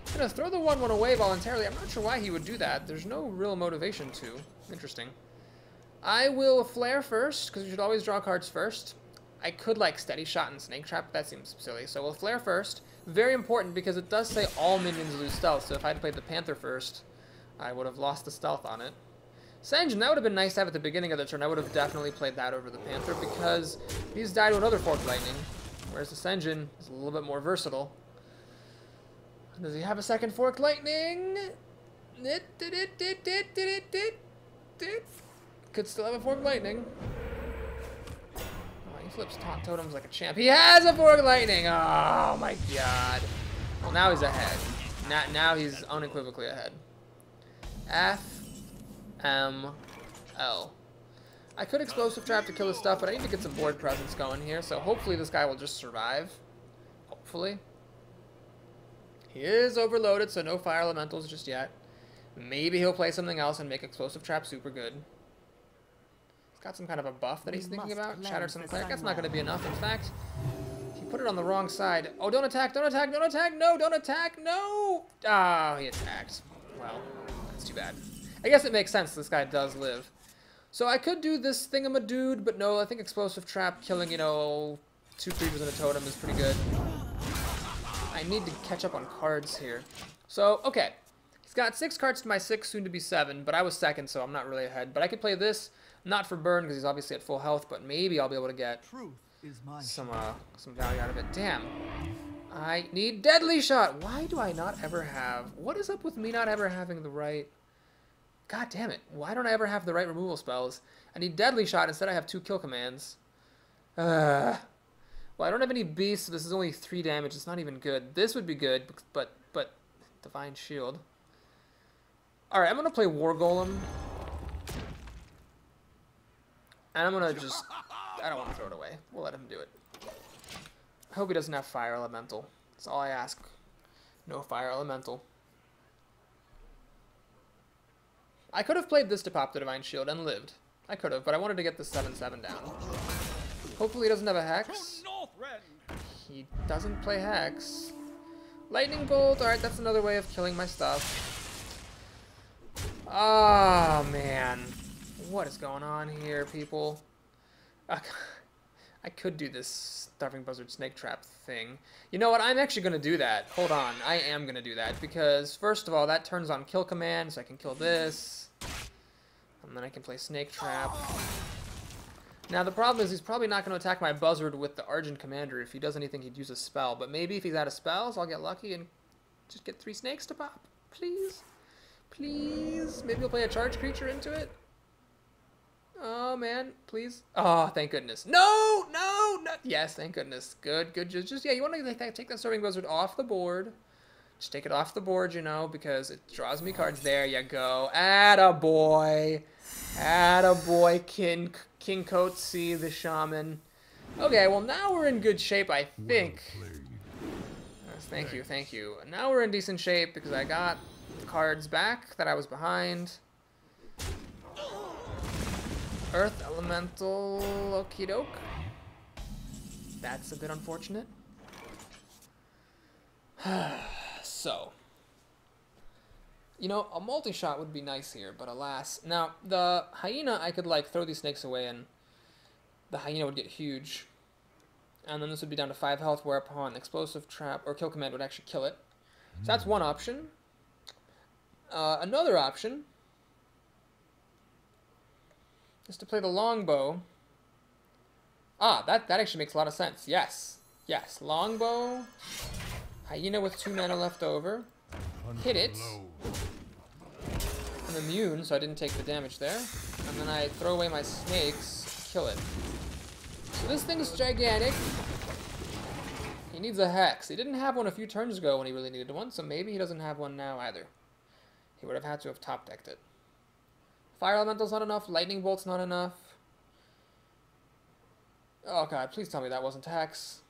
I'm gonna throw the 1/1 away voluntarily. I'm not sure why he would do that. There's no real motivation to. Interesting. I will Flare first, because you should always draw cards first. I could like Steady Shot and Snake Trap, but that seems silly. So we'll Flare first. Very important because it does say all minions lose stealth, so if I had played the Panther first, I would have lost the stealth on it. Sanjin, that would have been nice to have at the beginning of the turn. I would have definitely played that over the Panther because he's died to another Forked Lightning, whereas the Sanjin is a little bit more versatile. Does he have a second Forked Lightning? Could still have a Forked Lightning. He flips top totems like a champ. He has a Forked Lightning! Oh my god. Well, now he's ahead. Now he's unequivocally ahead. F, M, L. I could Explosive Trap to kill his stuff, but I need to get some board presence going here, so hopefully this guy will just survive. Hopefully. He is overloaded, so no Fire Elementals just yet. Maybe he'll play something else and make Explosive Trap super good. Got some kind of a buff that he's thinking about. Shattered some cleric. That's not going to be enough. In fact, he put it on the wrong side. Oh, don't attack! Don't attack! Don't attack! No! Don't attack! No! Ah, he attacked. Well, that's too bad. I guess it makes sense. This guy does live. So I could do this thingamadude, but no. I think Explosive Trap killing, 2 creatures and a totem is pretty good. I need to catch up on cards here. So, okay. He's got 6 cards to my 6, soon to be 7, but I was second, so I'm not really ahead. But I could play this. Not for burn, because he's obviously at full health, but maybe I'll be able to get some value out of it. Damn. I need Deadly Shot. Why do I not ever have... What is up with me not ever having the right... God damn it. Why don't I ever have the right removal spells? I need Deadly Shot. Instead, I have 2 kill commands. Well, I don't have any beasts, so this is only 3 damage. It's not even good. This would be good, but Divine Shield. Alright, I'm going to play War Golem. And I'm going to just... I don't want to throw it away. We'll let him do it. I hope he doesn't have Fire Elemental. That's all I ask. No Fire Elemental. I could have played this to pop the Divine Shield and lived. I could have, but I wanted to get the 7/7 down. Hopefully he doesn't have a Hex. He doesn't play Hex. Lightning Bolt. Alright, that's another way of killing my stuff. Oh, man. What is going on here, people? I could do this Starving Buzzard Snake Trap thing. You know what? I'm actually going to do that. Hold on. I am going to do that because, first of all, that turns on kill command, so I can kill this. And then I can play Snake Trap. Now, the problem is he's probably not going to attack my Buzzard with the Argent Commander. If he does anything, he'd use a spell. But maybe if he's out of spells, I'll get lucky and just get 3 snakes to pop. Please? Please? Maybe he'll play a charge creature into it? Oh, man. Please? Oh, thank goodness. No! No! No! Yes, thank goodness. Good, good. Just yeah, you want to take that Starving Buzzard off the board. Just take it off the board, you know, because it draws me cards. There you go. Attaboy. Attaboy, King Coatsy, the Shaman. Okay, well, now we're in good shape, I think. Yes, thank you, thank you. Now we're in decent shape because I got cards back that I was behind. Earth Elemental, okie doke. That's a bit unfortunate. So, you know, a multi-shot would be nice here, but alas. Now, the Hyena, I could, like, throw these snakes away and the Hyena would get huge. And then this would be down to 5 health, whereupon Explosive Trap or Kill Command would actually kill it. So that's one option. Another option is to play the Longbow. Ah, that actually makes a lot of sense. Yes. Yes, Longbow. Hyena with 2 mana left over. Hit it. I'm immune, so I didn't take the damage there. And then I throw away my snakes, kill it. So this thing's gigantic. He needs a Hex. He didn't have one a few turns ago when he really needed one, so maybe he doesn't have one now either. He would have had to have top-decked it. Fire Elemental's not enough. Lightning Bolt's not enough. Oh god, please tell me that wasn't Hex.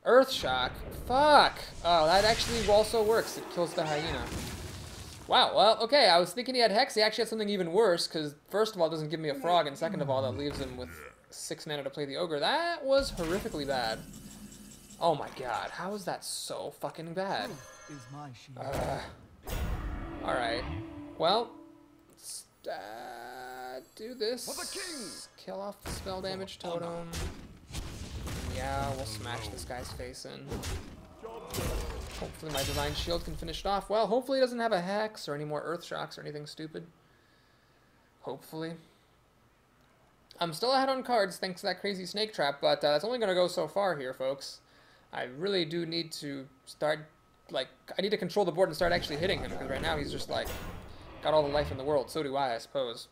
Earth Shock? Fuck! Oh, that actually also works. It kills the Hyena. Wow, well, okay, I was thinking he had Hex. He actually had something even worse, because first of all, it doesn't give me a frog, and second of all, that leaves him with 6 mana to play the Ogre. That was horrifically bad. Oh my god, how is that so fucking bad? Alright. Well, let's do this. Kill off the spell damage totem. Yeah, we'll smash this guy's face in. Hopefully my Divine Shield can finish it off. Well, hopefully he doesn't have a Hex or any more Earth Shocks or anything stupid. Hopefully. I'm still ahead on cards thanks to that crazy Snake Trap, but it's only going to go so far here, folks. I really do need to start, like, I need to control the board and start actually hitting him, because right now he's just, like, got all the life in the world. So do I suppose.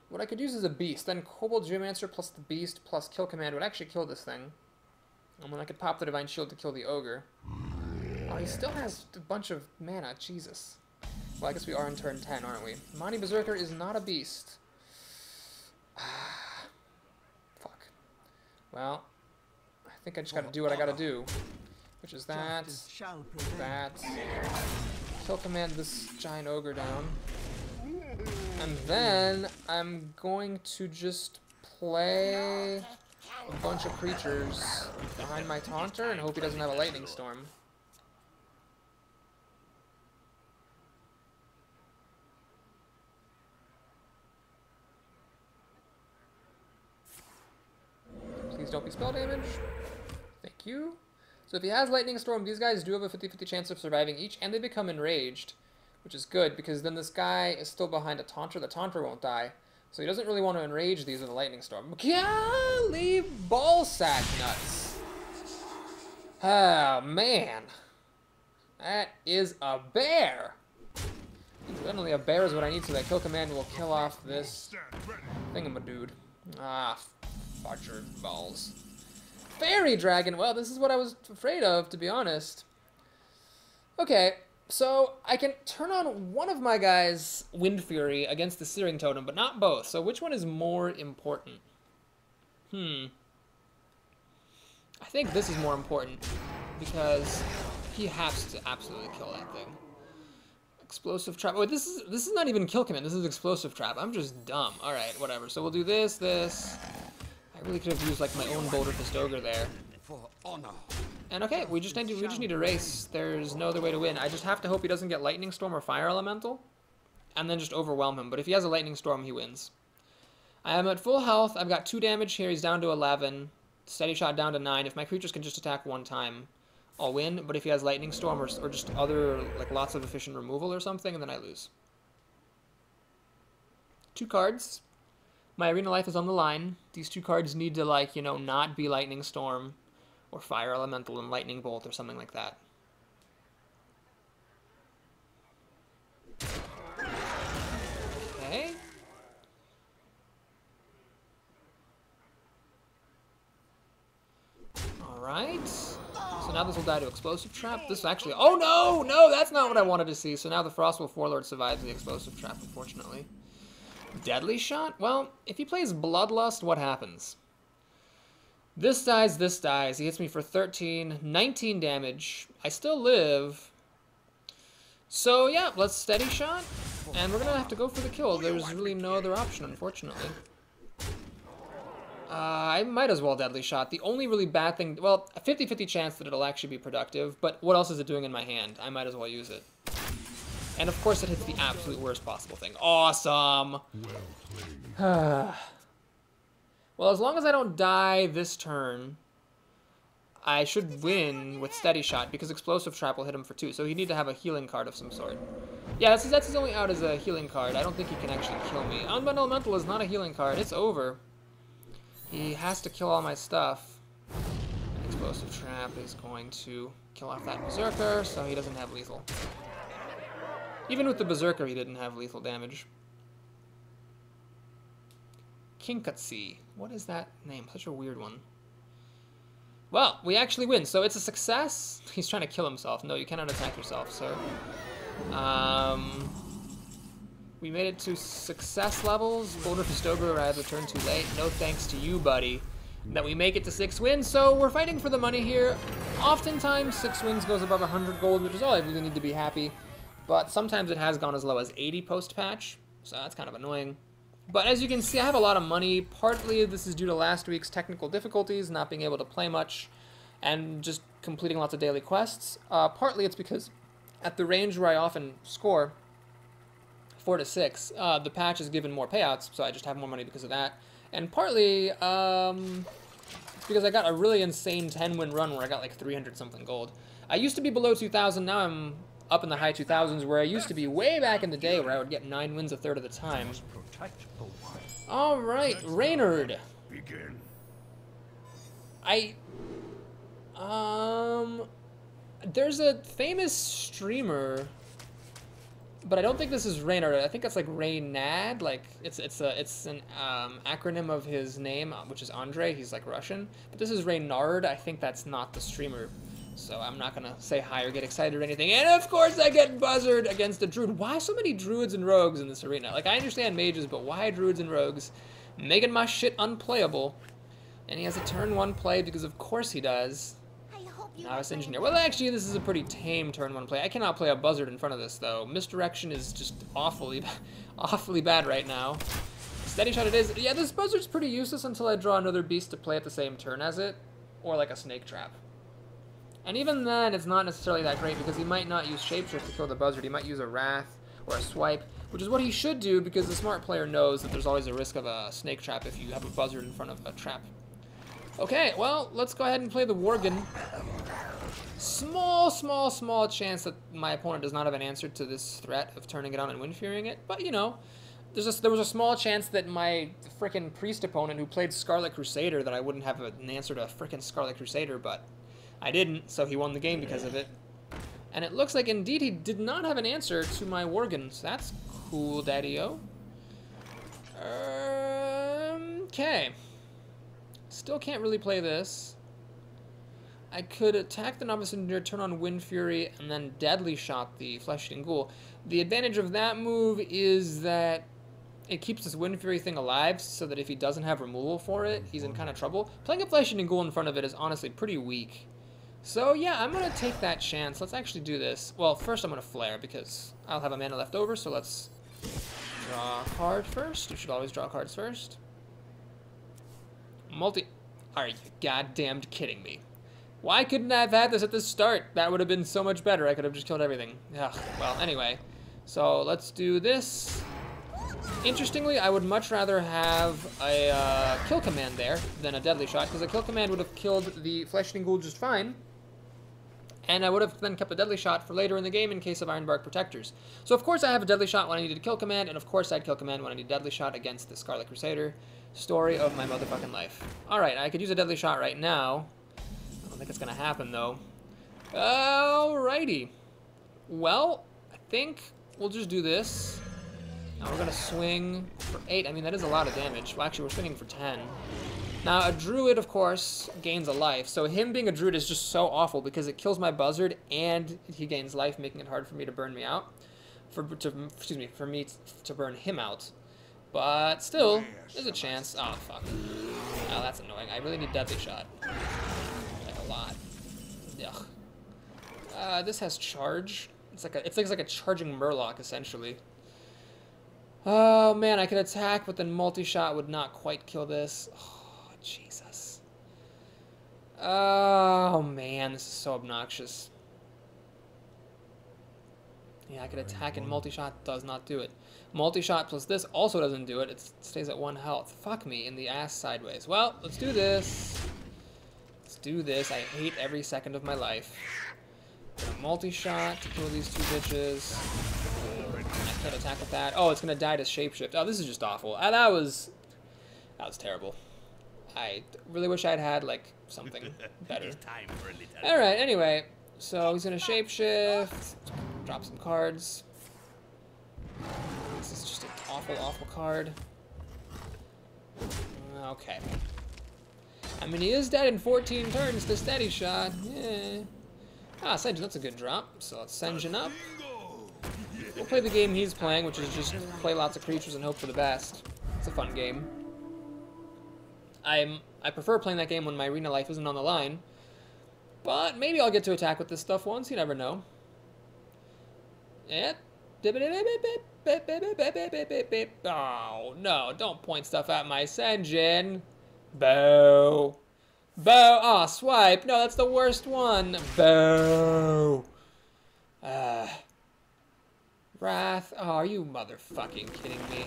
What I could use is a Beast. Then Kobold Geomancer plus the Beast plus Kill Command would actually kill this thing. And then I could pop the Divine Shield to kill the Ogre. Oh, he still has a bunch of mana. Jesus. Well, I guess we are in turn 10, aren't we? Monty Berserker is not a beast. Fuck. Well, I think I just gotta do what I gotta do. Which is that. That. Kill Command this giant Ogre down. And then I'm going to just play a bunch of creatures behind my Taunter and hope he doesn't have a Lightning Storm. Please don't be spell damage. Thank you. So if he has Lightning Storm, these guys do have a 50-50 chance of surviving each, and they become enraged. Which is good, because then this guy is still behind a Taunter. The Taunter won't die. So he doesn't really want to enrage these with a Lightning Storm. Golly ballsack nuts. Oh, man. That is a bear. Literally a bear is what I need so that Kill Command will kill off this thingamadude. Ah, fudger balls. Fairy Dragon. Well, this is what I was afraid of, to be honest. Okay. So, I can turn on one of my guys' Wind Fury against the Searing Totem, but not both. So, which one is more important? I think this is more important, because he has to absolutely kill that thing. Explosive Trap. Oh, this is not even Kill Command. This is Explosive Trap. I'm just dumb. Alright, whatever. So, we'll do this. I really could have used, like, my own Boulder Fist Ogre there. For honor. And okay, we just need to race. There's no other way to win. I just have to hope he doesn't get Lightning Storm or Fire Elemental, and then just overwhelm him. But if he has a Lightning Storm, he wins. I am at full health. I've got 2 damage here. He's down to 11. Steady Shot down to 9. If my creatures can just attack 1 time, I'll win. But if he has Lightning Storm or just other, like lots of efficient removal or something, then I lose. 2 cards. My arena life is on the line. These 2 cards need to, like, you know, not be Lightning Storm or Fire Elemental and Lightning Bolt or something like that. Okay. Alright. So now this will die to Explosive Trap. This actually... Oh, no! No, that's not what I wanted to see. So now the Frostwolf Warlord survives the Explosive Trap, unfortunately. Deadly Shot? Well, if he plays Bloodlust, what happens? This dies, this dies. He hits me for 13, 19 damage. I still live. So, yeah, let's Steady Shot. And we're going to have to go for the kill. There's really no other option, unfortunately. I might as well Deadly Shot. The only really bad thing... Well, a 50-50 chance that it'll actually be productive. But what else is it doing in my hand? I might as well use it. And of course it hits the absolute worst possible thing. Awesome! Well, as long as I don't die this turn, I should win with Steady Shot, because Explosive Trap will hit him for 2, so he'd need to have a healing card of some sort. Yeah, that's his only out as a healing card. I don't think he can actually kill me. Unbound Elemental is not a healing card. It's over. He has to kill all my stuff. Explosive Trap is going to kill off that Berserker, so he doesn't have lethal. Even with the Berserker, he didn't have lethal damage. Kinkatsi. What is that name? Such a weird one. Well, we actually win, so it's a success. He's trying to kill himself. No, you cannot attack yourself, sir. We made it to success levels. Boulder Festober arrived a turn too late. No thanks to you, buddy. That we make it to 6 wins, so we're fighting for the money here. Oftentimes, 6 wins goes above 100 gold, which is all I really need to be happy. But sometimes it has gone as low as 80 post-patch, so that's kind of annoying. But as you can see, I have a lot of money. Partly this is due to last week's technical difficulties, not being able to play much, and just completing lots of daily quests. Partly it's because at the range where I often score, 4 to 6, the patch has given more payouts, so I just have more money because of that. And partly, it's because I got a really insane 10-win run where I got like 300-something gold. I used to be below 2,000, now I'm up in the high 2000s, where I used to be way back in the day where I would get 9 wins a third of the time. Alright, Reynard. Begin. There's a famous streamer, but I don't think this is Reynard. I think that's like Reynad. Like it's an acronym of his name, which is Andre. He's like Russian, but this is Reynard. I think that's not the streamer. So I'm not gonna say hi or get excited or anything. And of course I get buzzard against a druid. Why so many druids and rogues in this arena? Like, I understand mages, but why druids and rogues? Making my shit unplayable. And he has a turn 1 play because of course he does. Novice Engineer. Well, actually, this is a pretty tame turn 1 play. I cannot play a buzzard in front of this, though. Misdirection is just awfully bad right now. Steady Shot it is. Yeah, this buzzard's pretty useless until I draw another beast to play at the same turn as it. Or like a snake trap. And even then, it's not necessarily that great because he might not use Shapeshift to kill the buzzard. He might use a Wrath or a Swipe, which is what he should do because the smart player knows that there's always a risk of a snake trap if you have a buzzard in front of a trap. Okay, well, let's go ahead and play the Worgen. Small chance that my opponent does not have an answer to this threat of turning it on and Wind Furying it, but you know, there was a small chance that my frickin' priest opponent who played Scarlet Crusader that I wouldn't have an answer to a frickin' Scarlet Crusader, but I didn't, so he won the game because of it. And it looks like indeed he did not have an answer to my Worgen, so that's cool, daddy-o. Okay. Still can't really play this. I could attack the Novice Engineer, turn on Wind Fury, and then Deadly Shot the Flesh-Eating Ghoul. The advantage of that move is that it keeps this Wind Fury thing alive, so that if he doesn't have removal for it, he's in kind of trouble. Playing a Flesh-Eating Ghoul in front of it is honestly pretty weak. So yeah, I'm going to take that chance. Let's actually do this. Well, first I'm going to Flare, because I'll have a mana left over, so let's draw a card first. You should always draw cards first. Are you goddamned kidding me? Why couldn't I have had this at the start? That would have been so much better. I could have just killed everything. Ugh. Well, anyway. So let's do this. Interestingly, I would much rather have a kill command there than a deadly shot, because a kill command would have killed the flesh-eating ghoul just fine. And I would have then kept a deadly shot for later in the game in case of Ironbark Protectors. So of course I have a deadly shot when I needed a kill command, and of course I'd kill command when I need a deadly shot against the Scarlet Crusader. Story of my motherfucking life. Alright, I could use a deadly shot right now. I don't think it's gonna happen though. Alrighty. Well, I think we'll just do this. Now we're gonna swing for 8. I mean, that is a lot of damage. Well, actually, we're swinging for 10. Now, a Druid, of course, gains a life. So him being a Druid is just so awful because it kills my Buzzard and he gains life, making it hard for me to burn me out. For me to burn him out. But still, there's a chance. Oh, fuck. Oh, that's annoying. I really need Deadly Shot. Like, a lot. Ugh. This has charge. It's like a charging Murloc, essentially. Oh, man, I could attack, but then multi-shot would not quite kill this. Oh, Jesus. Oh, man, this is so obnoxious. Yeah, I could attack and multi-shot does not do it. Multi-shot plus this also doesn't do it. It stays at 1 health. Fuck me in the ass sideways. Well, let's do this. Let's do this. I hate every second of my life. Multi-shot to kill these 2 bitches. I can't attack with that. Oh, it's gonna die to shapeshift. Oh, this is just awful. That was terrible. I really wish I'd had like something better. All right. Anyway, so he's gonna shapeshift. Drop some cards. This is just an awful, awful card. Okay. I mean, he is dead in 14 turns to steady shot. Yeah. Ah, Senjin, that's a good drop. So let's Senjin up. We'll play the game he's playing, which is just play lots of creatures and hope for the best. It's a fun game. I prefer playing that game when my arena life isn't on the line. But maybe I'll get to attack with this stuff once, you never know. Yeah. Oh, no, don't point stuff at my Senjin. Boo. Boo. Oh, swipe. No, that's the worst one. Boo. Wrath. Oh, are you motherfucking kidding me?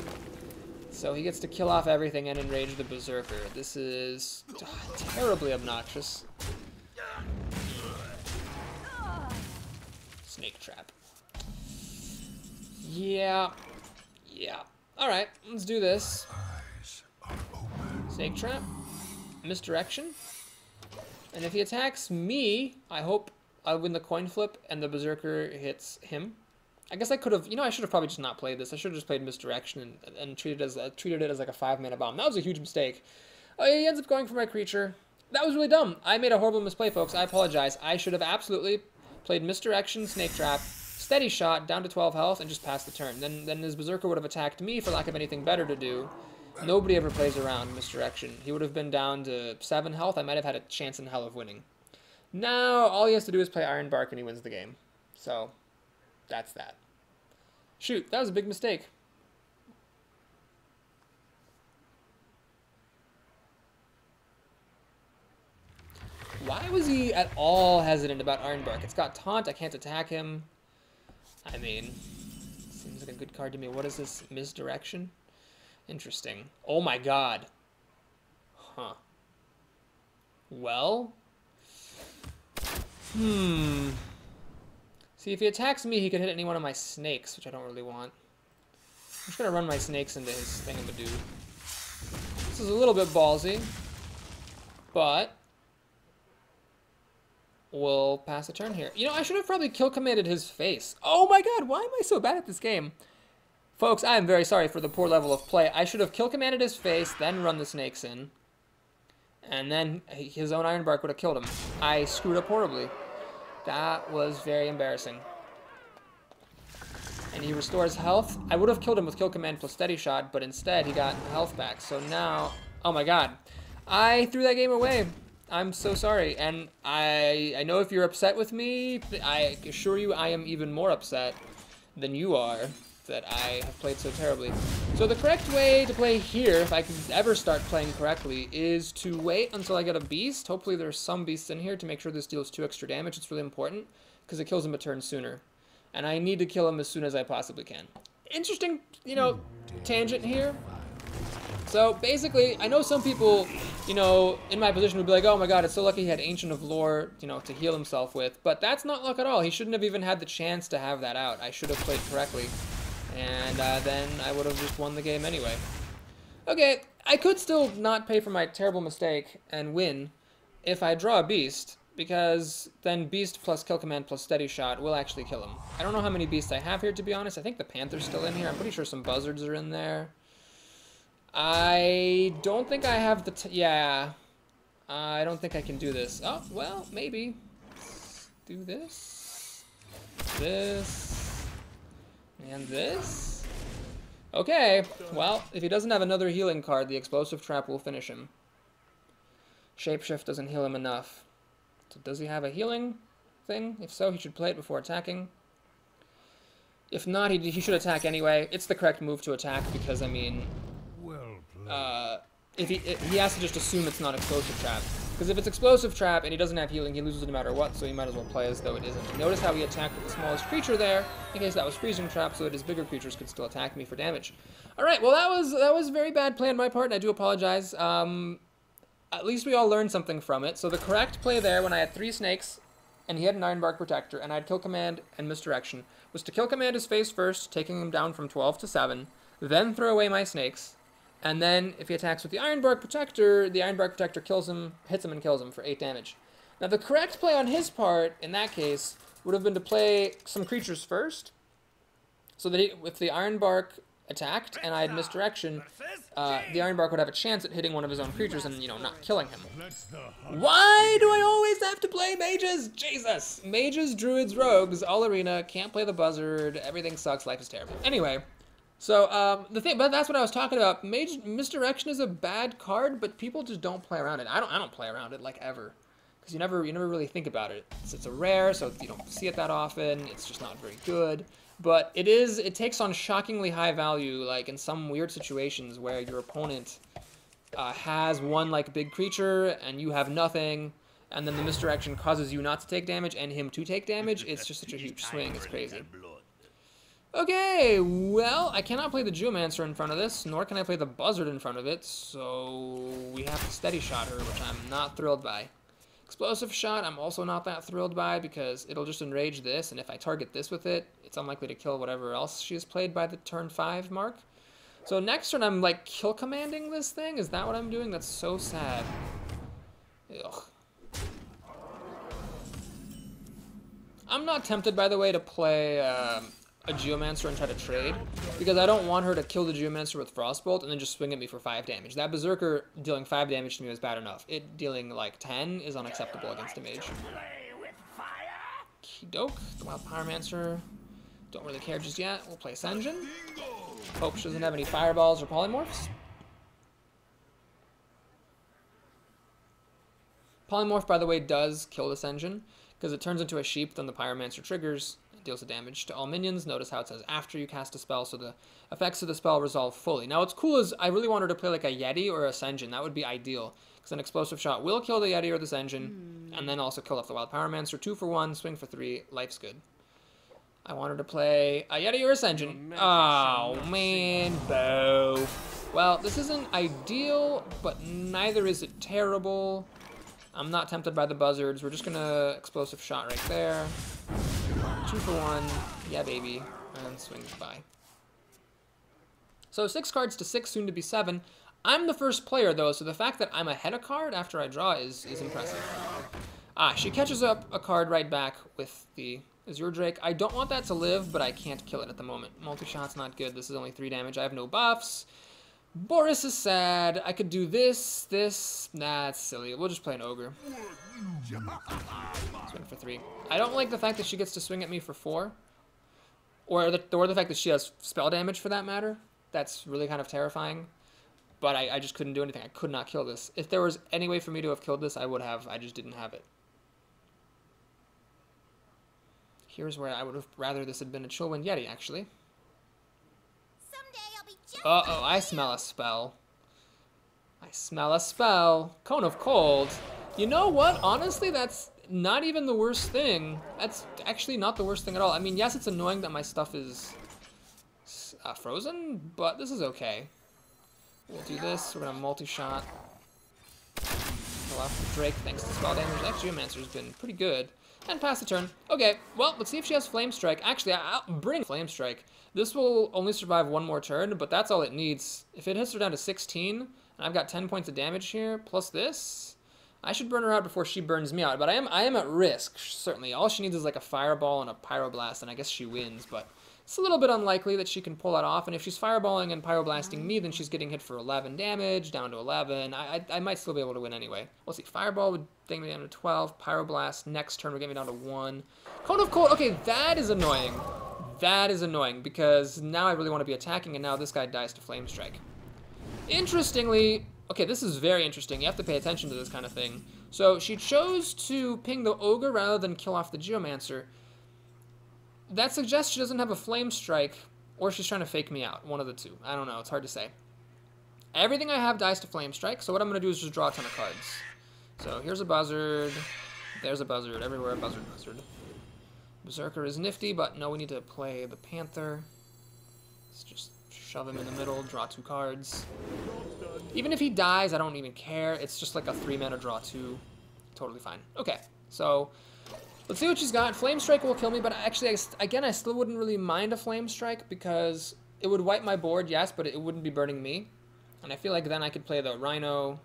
So he gets to kill off everything and enrage the Berserker. This is terribly obnoxious. Snake trap. Yeah. Yeah. Alright, let's do this. Snake trap. Misdirection. And if he attacks me, I hope I win the coin flip and the Berserker hits him. I guess I could have, I should have probably just not played this. I should have just played Misdirection and treated it as like a 5-mana bomb. That was a huge mistake. He ends up going for my creature. That was really dumb. I made a horrible misplay, folks. I apologize. I should have absolutely played Misdirection, Snake Trap, Steady Shot, down to 12 health, and just passed the turn. Then his Berserker would have attacked me for lack of anything better to do. Nobody ever plays around Misdirection. He would have been down to 7 health. I might have had a chance in hell of winning. Now, all he has to do is play Ironbark and he wins the game. So, that's that. Shoot, that was a big mistake. Why was he at all hesitant about Ironbark? It's got Taunt, I can't attack him. I mean, seems like a good card to me. What is this? Misdirection? Interesting. Oh my god. Huh. Well. See, if he attacks me, he could hit any one of my snakes, which I don't really want. I'm just gonna run my snakes into his thingamadoo. This is a little bit ballsy, but we'll pass a turn here. I should have probably kill commanded his face. Oh my god, why am I so bad at this game? Folks, I am very sorry for the poor level of play. I should have kill commanded his face, then run the snakes in. And then his own Ironbark would have killed him. I screwed up horribly. That was very embarrassing. And he restores health. I would have killed him with kill command plus steady shot, but instead he got health back. So now, oh my god. I threw that game away. I'm so sorry. And I know if you're upset with me, I assure you I am even more upset than you are that I have played so terribly. So the correct way to play here, if I can ever start playing correctly, is to wait until I get a beast. Hopefully there's some beasts in here to make sure this deals 2 extra damage. It's really important because it kills him a turn sooner. And I need to kill him as soon as I possibly can. Interesting, you know, tangent here. So basically, I know some people, you know, in my position would be like, oh my god, it's so lucky he had Ancient of Lore, you know, to heal himself with. But that's not luck at all. He shouldn't have even had the chance to have that out. I should have played correctly. And then I would have just won the game anyway. Okay, I could still not pay for my terrible mistake and win if I draw a beast, because then beast plus kill command plus steady shot will actually kill him. I don't know how many beasts I have here, to be honest. I think the panther's still in here. I'm pretty sure some buzzards are in there. I don't think I have the yeah. I don't think I can do this. Oh, well, maybe. Let's do this. This. And this. Okay, well, if he doesn't have another healing card, the explosive trap will finish him. Shapeshift doesn't heal him enough. So does he have a healing thing? If so, he should play it before attacking. If not, he should attack anyway. It's the correct move to attack because, I mean, if he has to just assume it's not explosive trap. Because if it's explosive trap and he doesn't have healing, he loses no matter what, so he might as well play as though it isn't. Notice how he attacked with the smallest creature there, in case that was freezing trap, so that his bigger creatures could still attack me for damage. Alright, well that was a very bad play on my part, and I do apologize. At least we all learned something from it. So the correct play there, when I had 3 snakes, and he had an Ironbark Protector, and I had Kill Command and Misdirection, was to Kill Command his face first, taking him down from 12 to 7, then throw away my snakes, and then if he attacks with the Ironbark Protector, the Ironbark Protector kills him, hits him and kills him for 8 damage. Now the correct play on his part, in that case, would have been to play some creatures first, so that if the Ironbark attacked and I had Misdirection, the Ironbark would have a chance at hitting one of his own creatures and, you know, not killing him. Why do I always have to play mages? Jesus! Mages, druids, rogues, all arena, can't play the buzzard, everything sucks, life is terrible. Anyway, so but that's what I was talking about. Misdirection is a bad card, but people just don't play around it. I don't play around it like ever, because you never really think about it. It's a rare, so you don't see it that often. It's just not very good. But it takes on shockingly high value, like in some weird situations where your opponent has one like big creature and you have nothing, and then the misdirection causes you not to take damage and him to take damage. It's just such a huge swing, it's crazy. Okay, well, I cannot play the Geomancer in front of this, nor can I play the Buzzard in front of it, so we have to steady shot her, which I'm not thrilled by. Explosive shot, I'm also not that thrilled by, because it'll just enrage this, and if I target this with it, it's unlikely to kill whatever else she has played by the turn 5 mark. So next turn, I'm like kill commanding this thing? Is that what I'm doing? That's so sad. Ugh. I'm not tempted, by the way, to play a Geomancer and try to trade, because I don't want her to kill the Geomancer with Frostbolt and then just swing at me for 5 damage. That Berserker dealing 5 damage to me was bad enough. It dealing like 10 is unacceptable against a mage. Kidoke, the Wild Pyromancer. Don't really care just yet. We'll play Senjin. Hope she doesn't have any fireballs or polymorphs. Polymorph, by the way, does kill the Senjin, because it turns into a sheep, then the Pyromancer triggers. Deals the damage to all minions. Notice how it says after you cast a spell, so the effects of the spell resolve fully. Now what's cool is I really wanted to play like a Yeti or a Senjin. That would be ideal, because an explosive shot will kill the Yeti or the Senjin, and then also kill off the Wild Pyromancer. 2 for 1, swing for 3, life's good. I wanted to play a Yeti or a Senjin. Oh man, Bo. Well, this isn't ideal, but neither is it terrible. I'm not tempted by the buzzards. We're just gonna explosive shot right there. 2 for 1, yeah baby, and swing by. So 6 cards to 6, soon to be 7. I'm the first player though, so the fact that I'm ahead a card after I draw is impressive. She catches up a card right back with the Azure Drake. I don't want that to live, but I can't kill it at the moment. Multi-shot's not good. This is only 3 damage. I have no buffs. Boris is sad. I could do this. Nah, it's silly. We'll just play an Ogre. Swing for 3. I don't like the fact that she gets to swing at me for 4. Or the fact that she has spell damage, for that matter. That's really kind of terrifying. But I just couldn't do anything. I could not kill this. If there was any way for me to have killed this, I would have. I just didn't have it. Here's where I would have rather this had been a Chillwind Yeti, actually. Uh-oh, I smell a spell. I smell a spell. Cone of Cold. You know what? Honestly, that's not even the worst thing. That's actually not the worst thing at all. I mean, yes, it's annoying that my stuff is frozen, but this is okay. We'll do this. We're gonna multi-shot. Drake, thanks to spell damage. That Geomancer's been pretty good. And pass the turn. Okay, well, let's see if she has Flame Strike. Actually, I'll bring Flame Strike. This will only survive one more turn, but that's all it needs. If it hits her down to 16, and I've got 10 points of damage here, plus this, I should burn her out before she burns me out. But I am at risk, certainly. All she needs is like a Fireball and a Pyroblast, and I guess she wins, but it's a little bit unlikely that she can pull that off. And if she's Fireballing and Pyroblasting me, then she's getting hit for 11 damage, down to 11. I might still be able to win anyway. We'll see. Fireball would bring me down to 12. Pyroblast next turn would get me down to 1. Cone of Cold. Okay, that is annoying. That is annoying because now I really want to be attacking, and now this guy dies to Flame Strike. Interestingly, okay, this is very interesting. You have to pay attention to this kind of thing. So she chose to ping the Ogre rather than kill off the Geomancer. That suggests she doesn't have a Flame Strike, or she's trying to fake me out. One of the two. I don't know. It's hard to say. Everything I have dies to Flame Strike, so what I'm going to do is just draw a ton of cards. So here's a Buzzard. There's a Buzzard. Everywhere a Buzzard. Berserker is nifty, but no, we need to play the Panther. Let's just shove him in the middle, draw 2 cards. Even if he dies, I don't even care. It's just like a 3-mana draw 2. Totally fine. Okay, so let's see what she's got. Flame Strike will kill me, but actually, again, I still wouldn't really mind a Flame Strike because it would wipe my board, yes, but it wouldn't be burning me. And I feel like then I could play the Rhino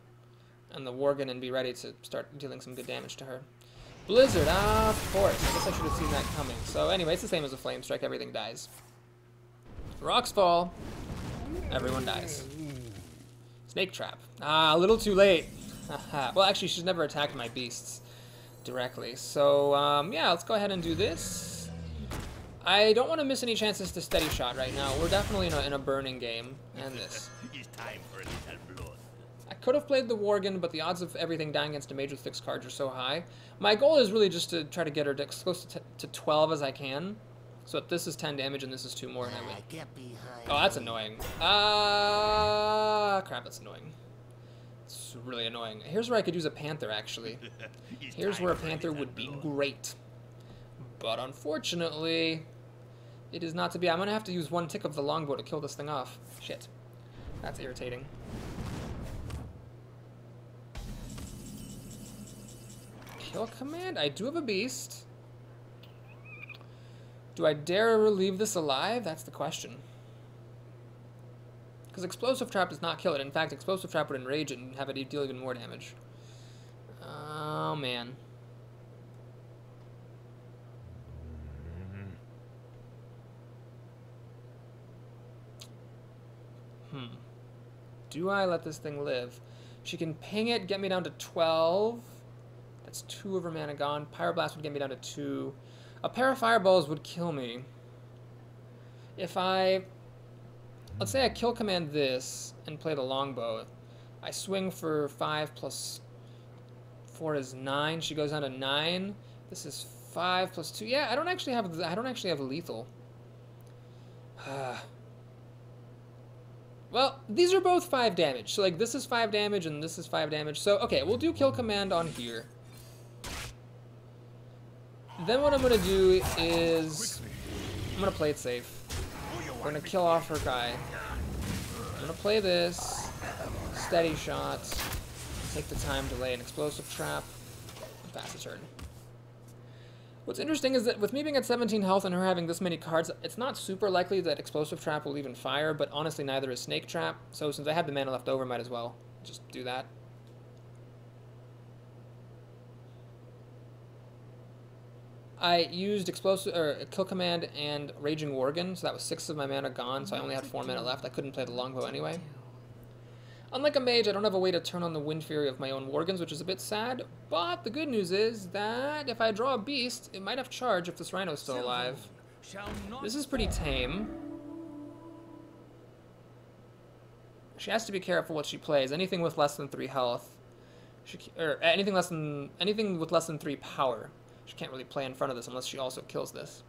and the Worgen and be ready to start dealing some good damage to her. Blizzard, of course. I guess I should have seen that coming. So anyway, it's the same as a Flame Strike. Everything dies. Rocks fall. Everyone dies. Snake Trap. Ah, a little too late. Well, actually, she's never attacked my beasts directly. So, yeah, let's go ahead and do this. I don't want to miss any chances to steady shot right now. We're definitely in a burning game. And this. It's time for a little blood. I could have played the Worgen, but the odds of everything dying against a Mage with 6 cards are so high. My goal is really just to try to get her as close to 12 as I can. So if this is 10 damage and this is 2 more, and I win. Oh, that's annoying. Crap, that's annoying. It's really annoying. Here's where I could use a Panther, actually. Here's where a Panther would be great. But unfortunately, it is not to be. I'm going to have to use 1 tick of the longbow to kill this thing off. Shit. That's irritating. Kill command? I do have a beast. Do I dare leave this alive? That's the question. Because Explosive Trap does not kill it. In fact, Explosive Trap would enrage it and have it deal even more damage. Oh, man. Do I let this thing live? She can ping it, get me down to 12. That's 2 of her mana gone. Pyroblast would get me down to 2. A pair of Fireballs would kill me. If let's say I kill command this and play the Longbow. I swing for 5 plus 4 is 9. She goes down to 9. This is 5 plus 2. Yeah, I don't actually have lethal. Well, these are both 5 damage. So like this is 5 damage and this is 5 damage. So okay, we'll do kill command on here. Then what I'm going to do is I'm going to play it safe. We're going to kill off her guy. I'm going to play this. Steady shot. Take the time to lay an explosive trap. And pass the turn. What's interesting is that with me being at 17 health and her having this many cards, it's not super likely that explosive trap will even fire, but honestly neither is snake trap. So since I have the mana left over, might as well just do that. I used kill command and raging worgen, so that was 6 of my mana gone, so I only had 4 mana left. I couldn't play the longbow anyway. Unlike a mage, I don't have a way to turn on the Wind Fury of my own worgens, which is a bit sad, but the good news is that if I draw a beast, it might have charge if this rhino's still alive. This is pretty tame. She has to be careful what she plays. Anything with less than 3 health, anything with less than 3 power. She can't really play in front of this unless she also kills this.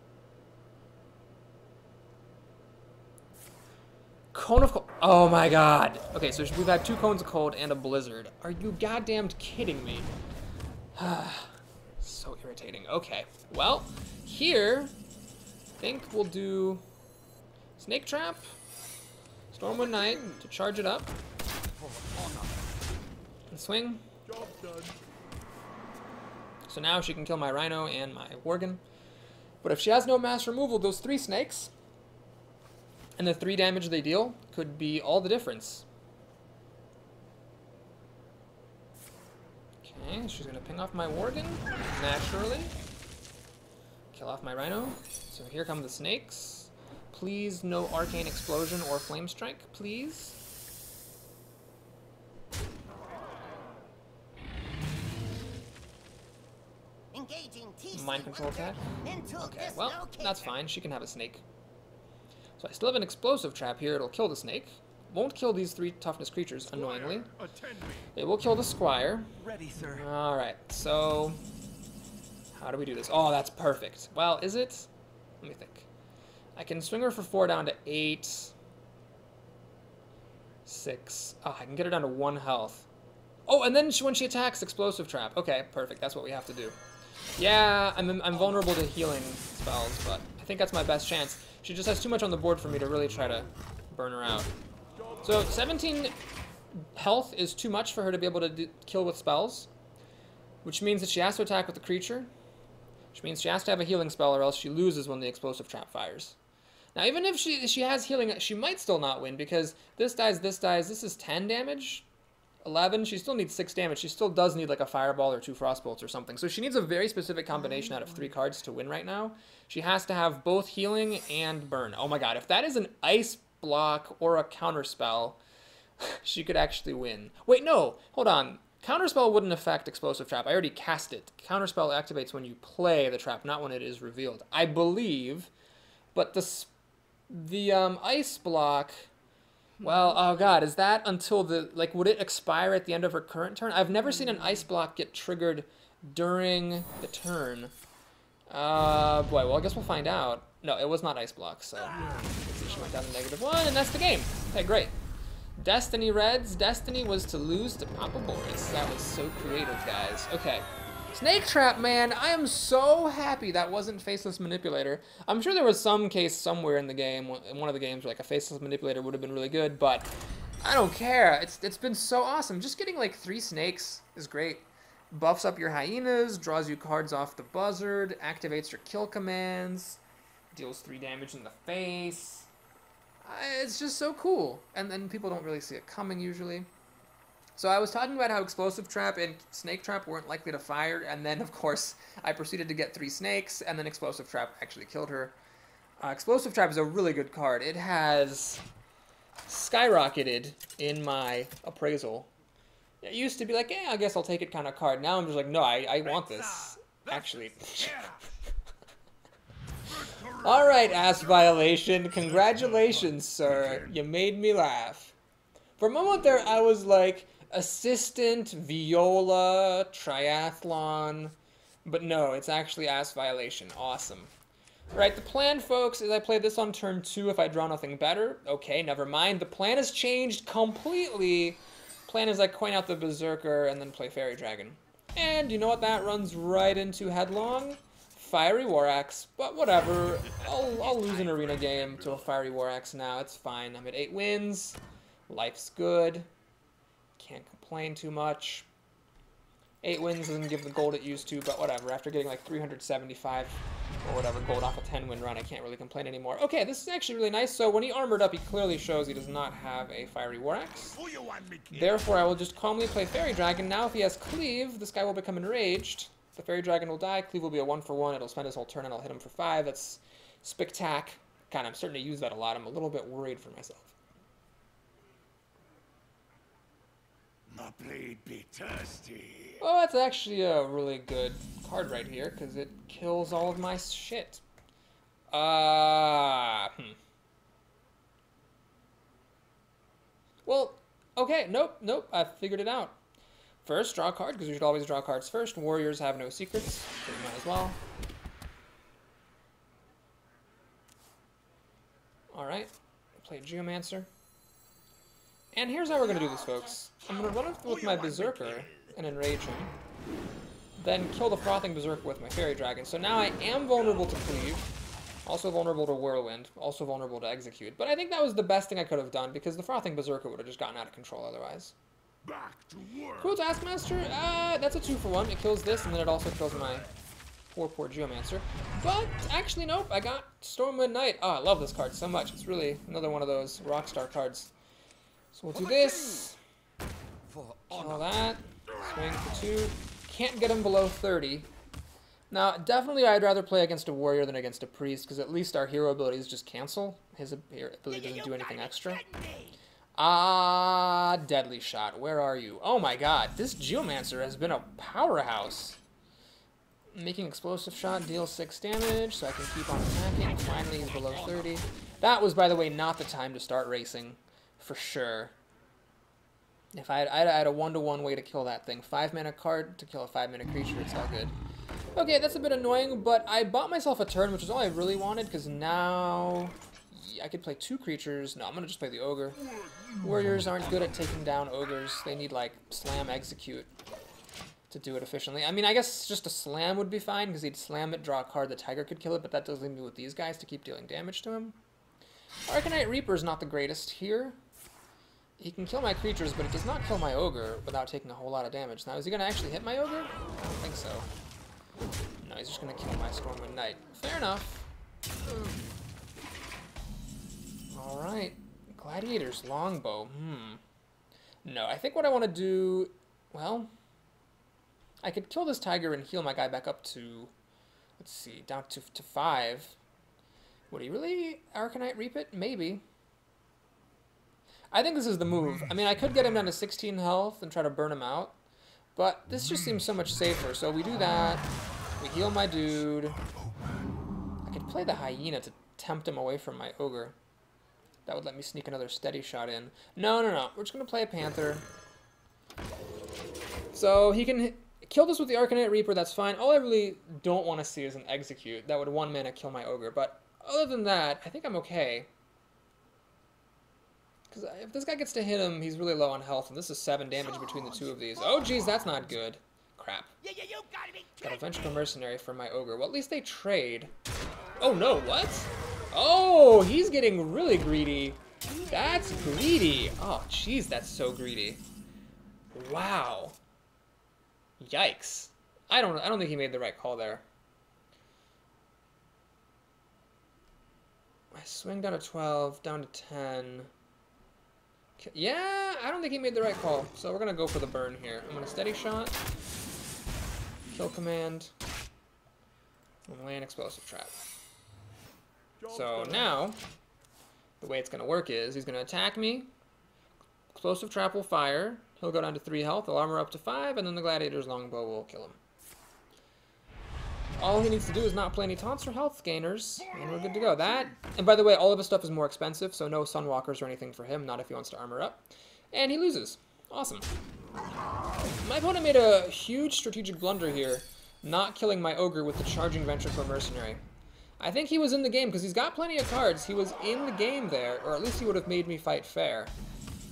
Cone of Cold. Oh my god. Okay, so we've had 2 cones of cold and a blizzard. Are you goddamned kidding me? So irritating. Okay, well, here, I think we'll do Snake Trap, Stormwind Knight to charge it up, and swing. Job done. So now she can kill my Rhino and my Worgen. But if she has no mass removal, those 3 snakes and the 3 damage they deal could be all the difference. Okay, she's gonna ping off my Worgen, naturally. Kill off my Rhino. So here come the snakes. Please no Arcane Explosion or Flame Strike, please. Mind control attack. Okay, well, that's fine. She can have a snake. So I still have an explosive trap here. It'll kill the snake. Won't kill these 3 toughness creatures, annoyingly. It will kill the squire. Ready, sir. Alright, so how do we do this? Oh, that's perfect. Well, is it? Let me think. I can swing her for 4 down to 8. 6. Oh, I can get her down to 1 health. Oh, and then when she attacks, explosive trap. Okay, perfect. That's what we have to do. Yeah, I'm vulnerable to healing spells, but I think that's my best chance. She just has too much on the board for me to really try to burn her out. So 17 health is too much for her to be able to kill with spells, which means that she has to attack with the creature, which means she has to have a healing spell or else she loses when the explosive trap fires. Now, even if she has healing, she might still not win because this dies, this is 10 damage. 11, she still needs 6 damage. She still does need like a fireball or 2 frostbolts or something. So she needs a very specific combination out of 3 cards to win right now. She has to have both healing and burn. Oh my god, if that is an ice block or a counterspell, she could actually win. Wait, no, hold on. Counterspell wouldn't affect explosive trap. I already cast it. Counterspell activates when you play the trap, not when it is revealed, I believe. But the ice block... Well, oh god, is that until the, like, would it expire at the end of her current turn? I've never seen an ice block get triggered during the turn. Boy, well, I guess we'll find out. No, it was not ice block, so let's see, she went down to -1, and that's the game. Okay, great. Destiny Reds. Destiny was to lose to Papa Boris. That was so creative, guys. Okay. Snake Trap, man, I am so happy that wasn't Faceless Manipulator. I'm sure there was some case somewhere in the game, in one of the games, where like a Faceless Manipulator would have been really good, but I don't care. It's been so awesome. Just getting like 3 snakes is great. Buffs up your hyenas, draws you cards off the buzzard, activates your kill commands, deals 3 damage in the face. It's just so cool. And then people don't really see it coming usually. So I was talking about how Explosive Trap and Snake Trap weren't likely to fire, and then, of course, I proceeded to get 3 snakes, and then Explosive Trap actually killed her. Explosive Trap is a really good card. It has skyrocketed in my appraisal. It used to be like, I guess I'll take it kind of card. Now I'm just like, no, I want this, actually. Alright, Ass Violation. Congratulations, sir. You made me laugh. For a moment there, I was like... Assistant, VIOLA, Triathlon, but no, it's actually Ass Violation. Awesome. Right, the plan, folks, is I play this on turn 2 if I draw nothing better. Okay, never mind. The plan has changed completely. Plan is I coin out the Berserker and then play Fairy Dragon. And you know what? That runs right into Headlong. Fiery War Axe, but whatever. I'll lose an arena game to a Fiery War Axe now. It's fine. I'm at 8 wins. Life's good. Can't complain too much. 8 wins doesn't give the gold it used to, but whatever. After getting like 375 or whatever gold off a 10-win run, I can't really complain anymore. Okay, this is actually really nice. So when he armored up, he clearly shows he does not have a Fiery War Axe. Therefore, I will just calmly play Fairy Dragon. Now if he has Cleave, this guy will become enraged. The Fairy Dragon will die. Cleave will be a 1-for-1. It'll spend his whole turn and I'll hit him for 5. That's spectac. God, I'm starting to use that a lot. I'm a little bit worried for myself. My blade be thirsty. Well, that's actually a really good card right here, because it kills all of my shit. Well, okay, nope, I figured it out. First, draw a card, because we should always draw cards first. Warriors have no secrets, so we might as well. Alright, play Geomancer. And here's how we're going to do this, folks. I'm going to run it with my Berserker and enrage him. Then kill the Frothing Berserker with my Fairy Dragon. So now I am vulnerable to Cleave. Also vulnerable to Whirlwind. Also vulnerable to Execute. But I think that was the best thing I could have done, because the Frothing Berserker would have just gotten out of control otherwise. Back to work. Cool Taskmaster. That's a 2-for-1. It kills this, and then it also kills my poor Geomancer. But actually, nope. I got Stormwind Knight. Oh, I love this card so much. It's really another one of those Rockstar cards. So we'll do this. Kill that. Swing for 2. Can't get him below 30. Now, definitely I'd rather play against a warrior than against a priest, because at least our hero abilities just cancel. His ability doesn't do anything extra. Deadly Shot. Where are you? Oh my god, this Geomancer has been a powerhouse. Making Explosive Shot, deals 6 damage, so I can keep on attacking. Finally, he's below 30. That was, by the way, not the time to start racing, for sure. If I had a 1-to-1 way to kill that thing. 5-mana card to kill a 5-mana creature, it's all good. Okay, that's a bit annoying, but I bought myself a turn, which is all I really wanted, because now I could play 2 creatures. No, I'm going to just play the Ogre. Warriors aren't good at taking down Ogres. They need, like, Slam Execute to do it efficiently. I mean, I guess just a Slam would be fine, because he'd Slam it, draw a card, the Tiger could kill it, but that does leave me with these guys to keep dealing damage to him. Arcanite Reaper is not the greatest here. He can kill my creatures, but it does not kill my Ogre without taking a whole lot of damage. Now, is he going to actually hit my Ogre? I don't think so. No, he's just going to kill my Stormwind Knight. Fair enough. Alright. Gladiator's Longbow. No, I think what I want to do... Well, I could kill this Tiger and heal my guy back up to... Let's see, down to 5. Would he really Arcanite Reap it? Maybe. I think this is the move. I mean, I could get him down to 16 health and try to burn him out, but this just seems so much safer. So we do that. We heal my dude. I could play the Hyena to tempt him away from my Ogre. That would let me sneak another Steady Shot in. No. We're just going to play a Panther. So he can kill this with the Arcanite Reaper. That's fine. All I really don't want to see is an Execute. That would 1-mana kill my Ogre. But other than that, I think I'm okay. Because if this guy gets to hit him, he's really low on health, and this is 7 damage between the 2 of these. Oh, geez, that's not good. Crap. Got a Vengeful Mercenary for my Ogre. Well, at least they trade. Oh, no, what? Oh, he's getting really greedy. That's greedy. Oh, jeez, that's so greedy. Wow. Yikes. I don't think he made the right call there. I swing down to 12, down to 10... Yeah, I don't think he made the right call. So we're going to go for the burn here. I'm going to Steady Shot. Kill Command. And land Explosive Trap. So now, the way it's going to work is he's going to attack me. Explosive Trap will fire. He'll go down to 3 health. He'll armor up to 5. And then the Gladiator's Longbow will kill him. All he needs to do is not play any taunts or health gainers, and we're good to go. That, and by the way, all of his stuff is more expensive, so no Sunwalkers or anything for him, not if he wants to armor up. And he loses. Awesome. My opponent made a huge strategic blunder here, not killing my Ogre with the charging Ventricle Mercenary. I think he was in the game, because he's got plenty of cards. He was in the game there, or at least he would have made me fight fair.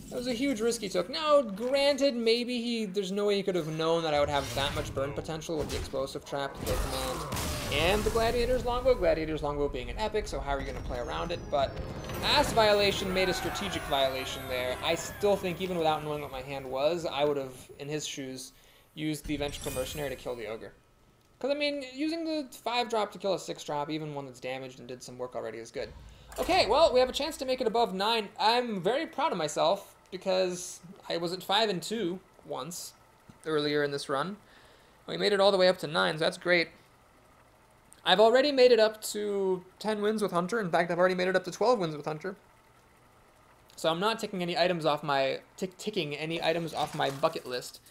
That was a huge risk he took. Now, granted, maybe there's no way he could have known that I would have that much burn potential with the Explosive Trap, the Command, and the Gladiator's Longbow. Gladiator's Longbow being an epic, so how are you going to play around it? But Ass Violation made a strategic violation there. I still think, even without knowing what my hand was, I would have, in his shoes, used the Vengeful Mercenary to kill the Ogre. Because, I mean, using the 5-drop to kill a 6-drop, even one that's damaged and did some work already, is good. Okay, well, we have a chance to make it above 9. I'm very proud of myself, because I was at 5-2 once earlier in this run. We made it all the way up to 9, so that's great. I've already made it up to 10 wins with Hunter. In fact, I've already made it up to 12 wins with Hunter. So I'm not ticking any items off my bucket list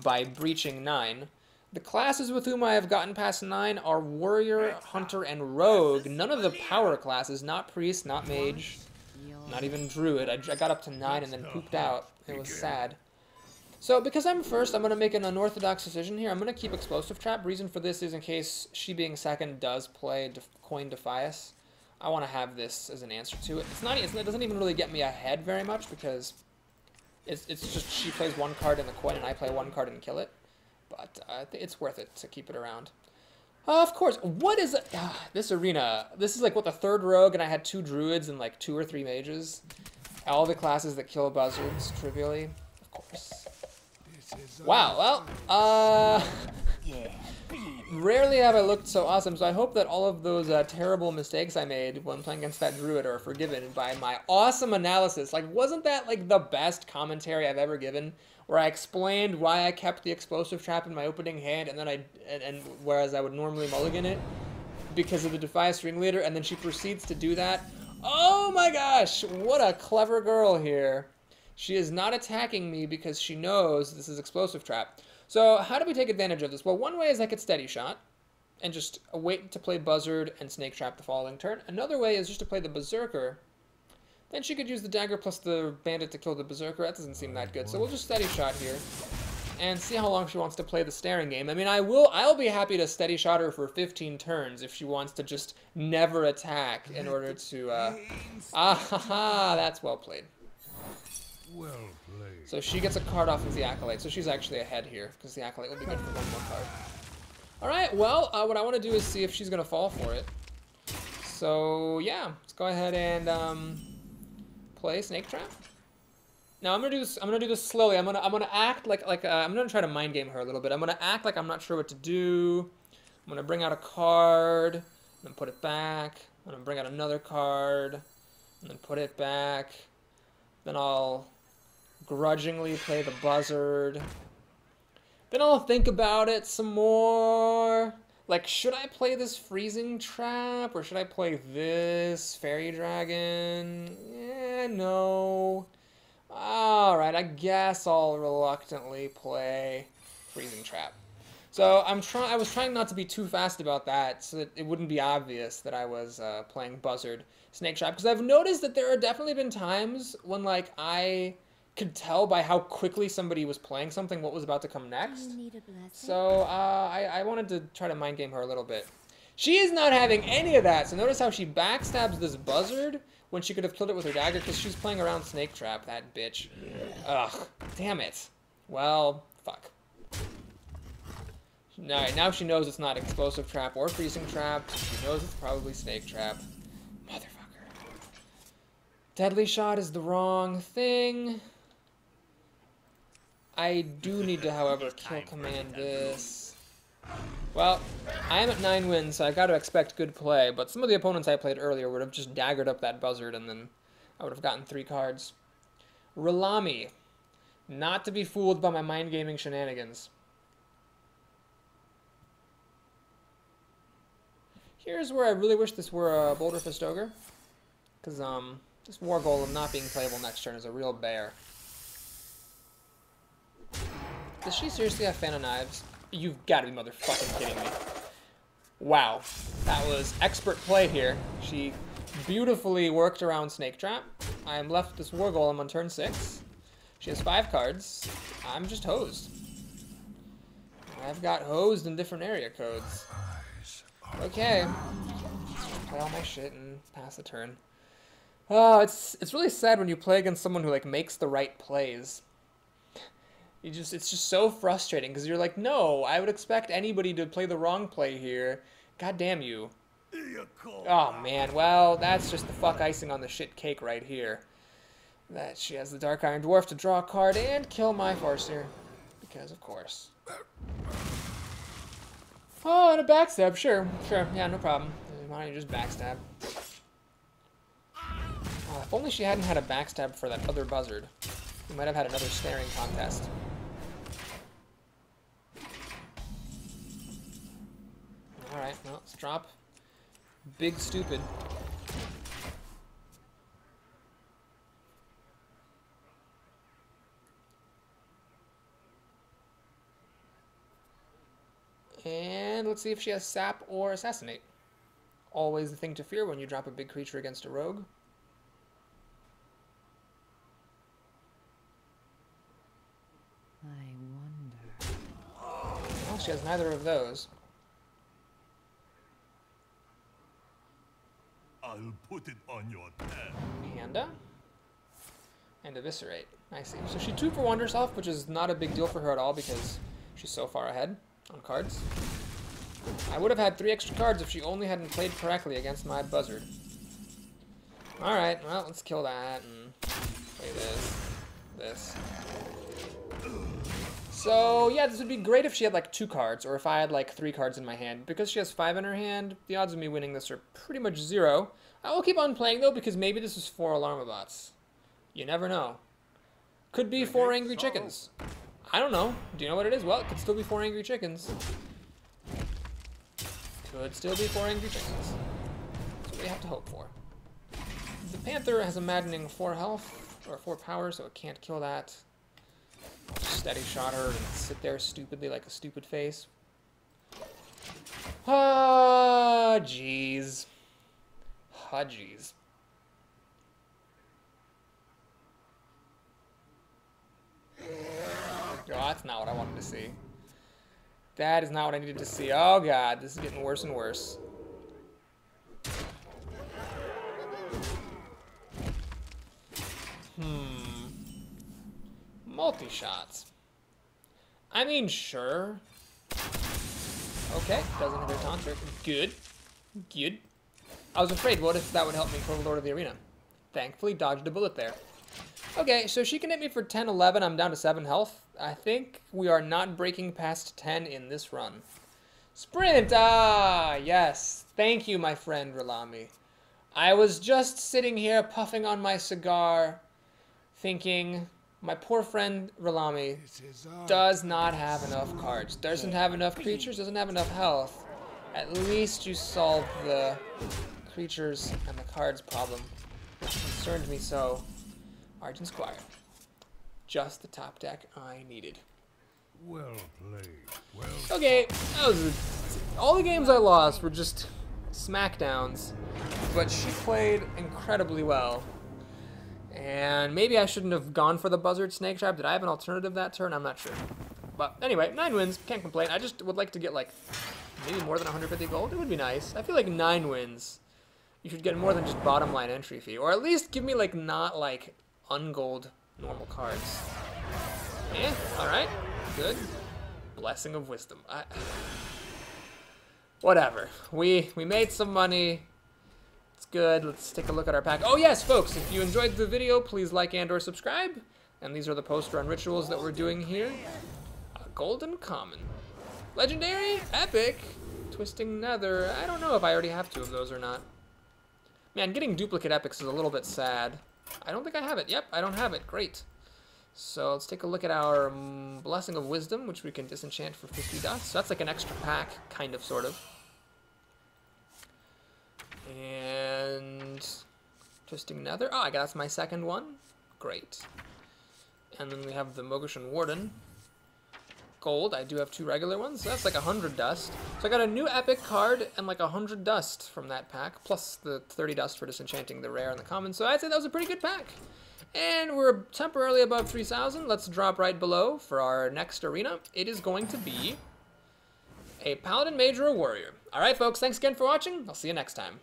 by breaching 9. The classes with whom I have gotten past 9 are Warrior, Hunter, and Rogue. None of the power classes, not Priest, not Mage. Not even Druid. I got up to 9 and then pooped out. It was sad. So, because I'm first, I'm going to make an unorthodox decision here. I'm going to keep Explosive Trap. Reason for this is in case she being second does play Coin Defias. I want to have this as an answer to it. It doesn't even really get me ahead very much because It's just she plays one card in the coin and I play one card and kill it. But it's worth it to keep it around. Of course. What is it? This arena? This is like what, the third rogue, and I had 2 druids and like 2 or 3 mages. All the classes that kill buzzards trivially, of course. Wow. Well, rarely have I looked so awesome. So I hope that all of those terrible mistakes I made when playing against that druid are forgiven by my awesome analysis. Like, wasn't that like the best commentary I've ever given? Where I explained why I kept the explosive trap in my opening hand, and then and whereas I would normally mulligan it because of the Defias ringleader, and then she proceeds to do that. Oh my gosh, what a clever girl here. She is not attacking me because she knows this is explosive trap. So how do we take advantage of this? Well, one way is I could steady shot and just wait to play buzzard and snake trap the following turn. Another way is just to play the berserker. Then she could use the dagger plus the bandit to kill the berserker. That doesn't seem that good. So we'll just steady shot here and see how long she wants to play the staring game. I mean, I'll be happy to steady shot her for 15 turns if she wants to just never attack in order to, that's well played. Well played. So she gets a card off of the Acolyte. So she's actually ahead here because the Acolyte will be good for 1 more card. Alright, well, what I want to do is see if she's going to fall for it. So, yeah, let's go ahead and, play Snake Trap. Now I'm gonna do this slowly. I'm gonna act like I'm gonna try to mind game her a little bit. I'm gonna act like I'm not sure what to do. I'm gonna bring out a card and then put it back. I'm gonna bring out another card and then put it back. Then I'll grudgingly play the buzzard. Then I'll think about it some more. Like, should I play this freezing trap or should I play this fairy dragon? Yeah, no. Alright, I guess I'll reluctantly play freezing trap. So I was trying not to be too fast about that so that it wouldn't be obvious that I was playing buzzard snake trap. Because I've noticed that there have definitely been times when, like, I could tell by how quickly somebody was playing something what was about to come next. So I wanted to try to mind game her a little bit. She is not having any of that. So notice how she backstabs this buzzard when she could have killed it with her dagger because she's playing around snake trap, that bitch. Ugh, damn it. Well, fuck. Alright, now she knows it's not explosive trap or freezing trap. She knows it's probably snake trap. Motherfucker. Deadly shot is the wrong thing. I do need to, however, kill command this. Well, I am at 9 wins, so I got to expect good play, but some of the opponents I played earlier would have just daggered up that buzzard, and then I would have gotten 3 cards. Relami. Not to be fooled by my mind gaming shenanigans. Here's where I really wish this were a Boulder Fist Ogre, because this War Golem not being playable next turn is a real bear. Does she seriously have Fan of Knives? You've got to be motherfucking kidding me. Wow. That was expert play here. She beautifully worked around Snake Trap. I am left with this War Golem on turn 6. She has 5 cards. I'm just hosed. I've got hosed in different area codes. Okay. Play all my shit and pass the turn. Oh, it's really sad when you play against someone who, like, makes the right plays. It's just so frustrating because you're like, no, I would expect anybody to play the wrong play here. God damn you. Oh man, well, that's just the fuck icing on the shit cake right here. That she has the Dark Iron Dwarf to draw a card and kill my Farseer. Because of course. Oh, and a backstab, sure, yeah, no problem. Why don't you just backstab? Oh, if only she hadn't had a backstab for that other buzzard. We might have had another staring contest. Alright, well, let's drop Big Stupid. And let's see if she has Sap or Assassinate. Always the thing to fear when you drop a big creature against a rogue. I wonder. Well, she has neither of those. I'll put it on your tab. Panda. And Eviscerate. I see. So she 2 for 1 herself, which is not a big deal for her at all because she's so far ahead on cards. I would have had 3 extra cards if she only hadn't played correctly against my buzzard. Alright, well, let's kill that and play this. So, yeah, this would be great if she had, like, 2 cards, or if I had, like, 3 cards in my hand. Because she has 5 in her hand, the odds of me winning this are pretty much 0. I will keep on playing, though, because maybe this is 4 Alarmabots. You never know. Could be 4 Angry Chickens. I don't know. Do you know what it is? Well, it could still be 4 Angry Chickens. Could still be 4 Angry Chickens. That's what we have to hope for. The Panther has a maddening 4 health, or 4 power, so it can't kill that. I'll just steady shot her and sit there stupidly like a stupid face. Ah, jeez. Ah, jeez. Oh, that's not what I wanted to see. That is not what I needed to see. Oh god, this is getting worse and worse. Multi-shots. I mean, sure. Okay, doesn't hit her taunt trick. Good. Good. I was afraid, what if that would help me kill the Lord of the Arena? Thankfully, dodged a bullet there. Okay, so she can hit me for 10, 11. I'm down to 7 health. I think we are not breaking past 10 in this run. Sprint! Ah, yes. Thank you, my friend Ralami. I was just sitting here puffing on my cigar, thinking, my poor friend Ralami does not have enough cards. Doesn't have enough creatures, doesn't have enough health. At least you solved the creatures and the cards problem, which concerned me so. Argent Squire. Just the top deck I needed. Well played. Well Okay, that was all the games I lost were just smackdowns, but she played incredibly well. And maybe I shouldn't have gone for the Buzzard Snake Trap. Did I have an alternative that turn? I'm not sure. But anyway, 9 wins. Can't complain. I just would like to get like maybe more than 150 gold. It would be nice. I feel like 9 wins. You should get more than just bottom line entry fee. Or at least give me like not like ungold normal cards. Eh, alright. Good. Blessing of Wisdom. Whatever. We made some money. It's good. Let's take a look at our pack. Oh yes, folks, if you enjoyed the video, please like and or subscribe. And these are the post-run rituals that we're doing here. Golden Common. Legendary, Epic, Twisting Nether. I don't know if I already have 2 of those or not. Man, getting duplicate epics is a little bit sad. I don't think I have it. Yep, I don't have it. Great. So let's take a look at our Blessing of Wisdom, which we can disenchant for 50 dust. So that's like an extra pack, kind of, sort of. And Twisting Nether. Oh, I got my second one. Great. And then we have the Mogushan Warden. Gold. I do have 2 regular ones. So that's like 100 dust. So I got a new epic card and like 100 dust from that pack, plus the 30 dust for disenchanting the rare and the common. So I'd say that was a pretty good pack. And we're temporarily above 3,000. Let's drop right below for our next arena. It is going to be a Paladin, Mage, or a Warrior. All right, folks. Thanks again for watching. I'll see you next time.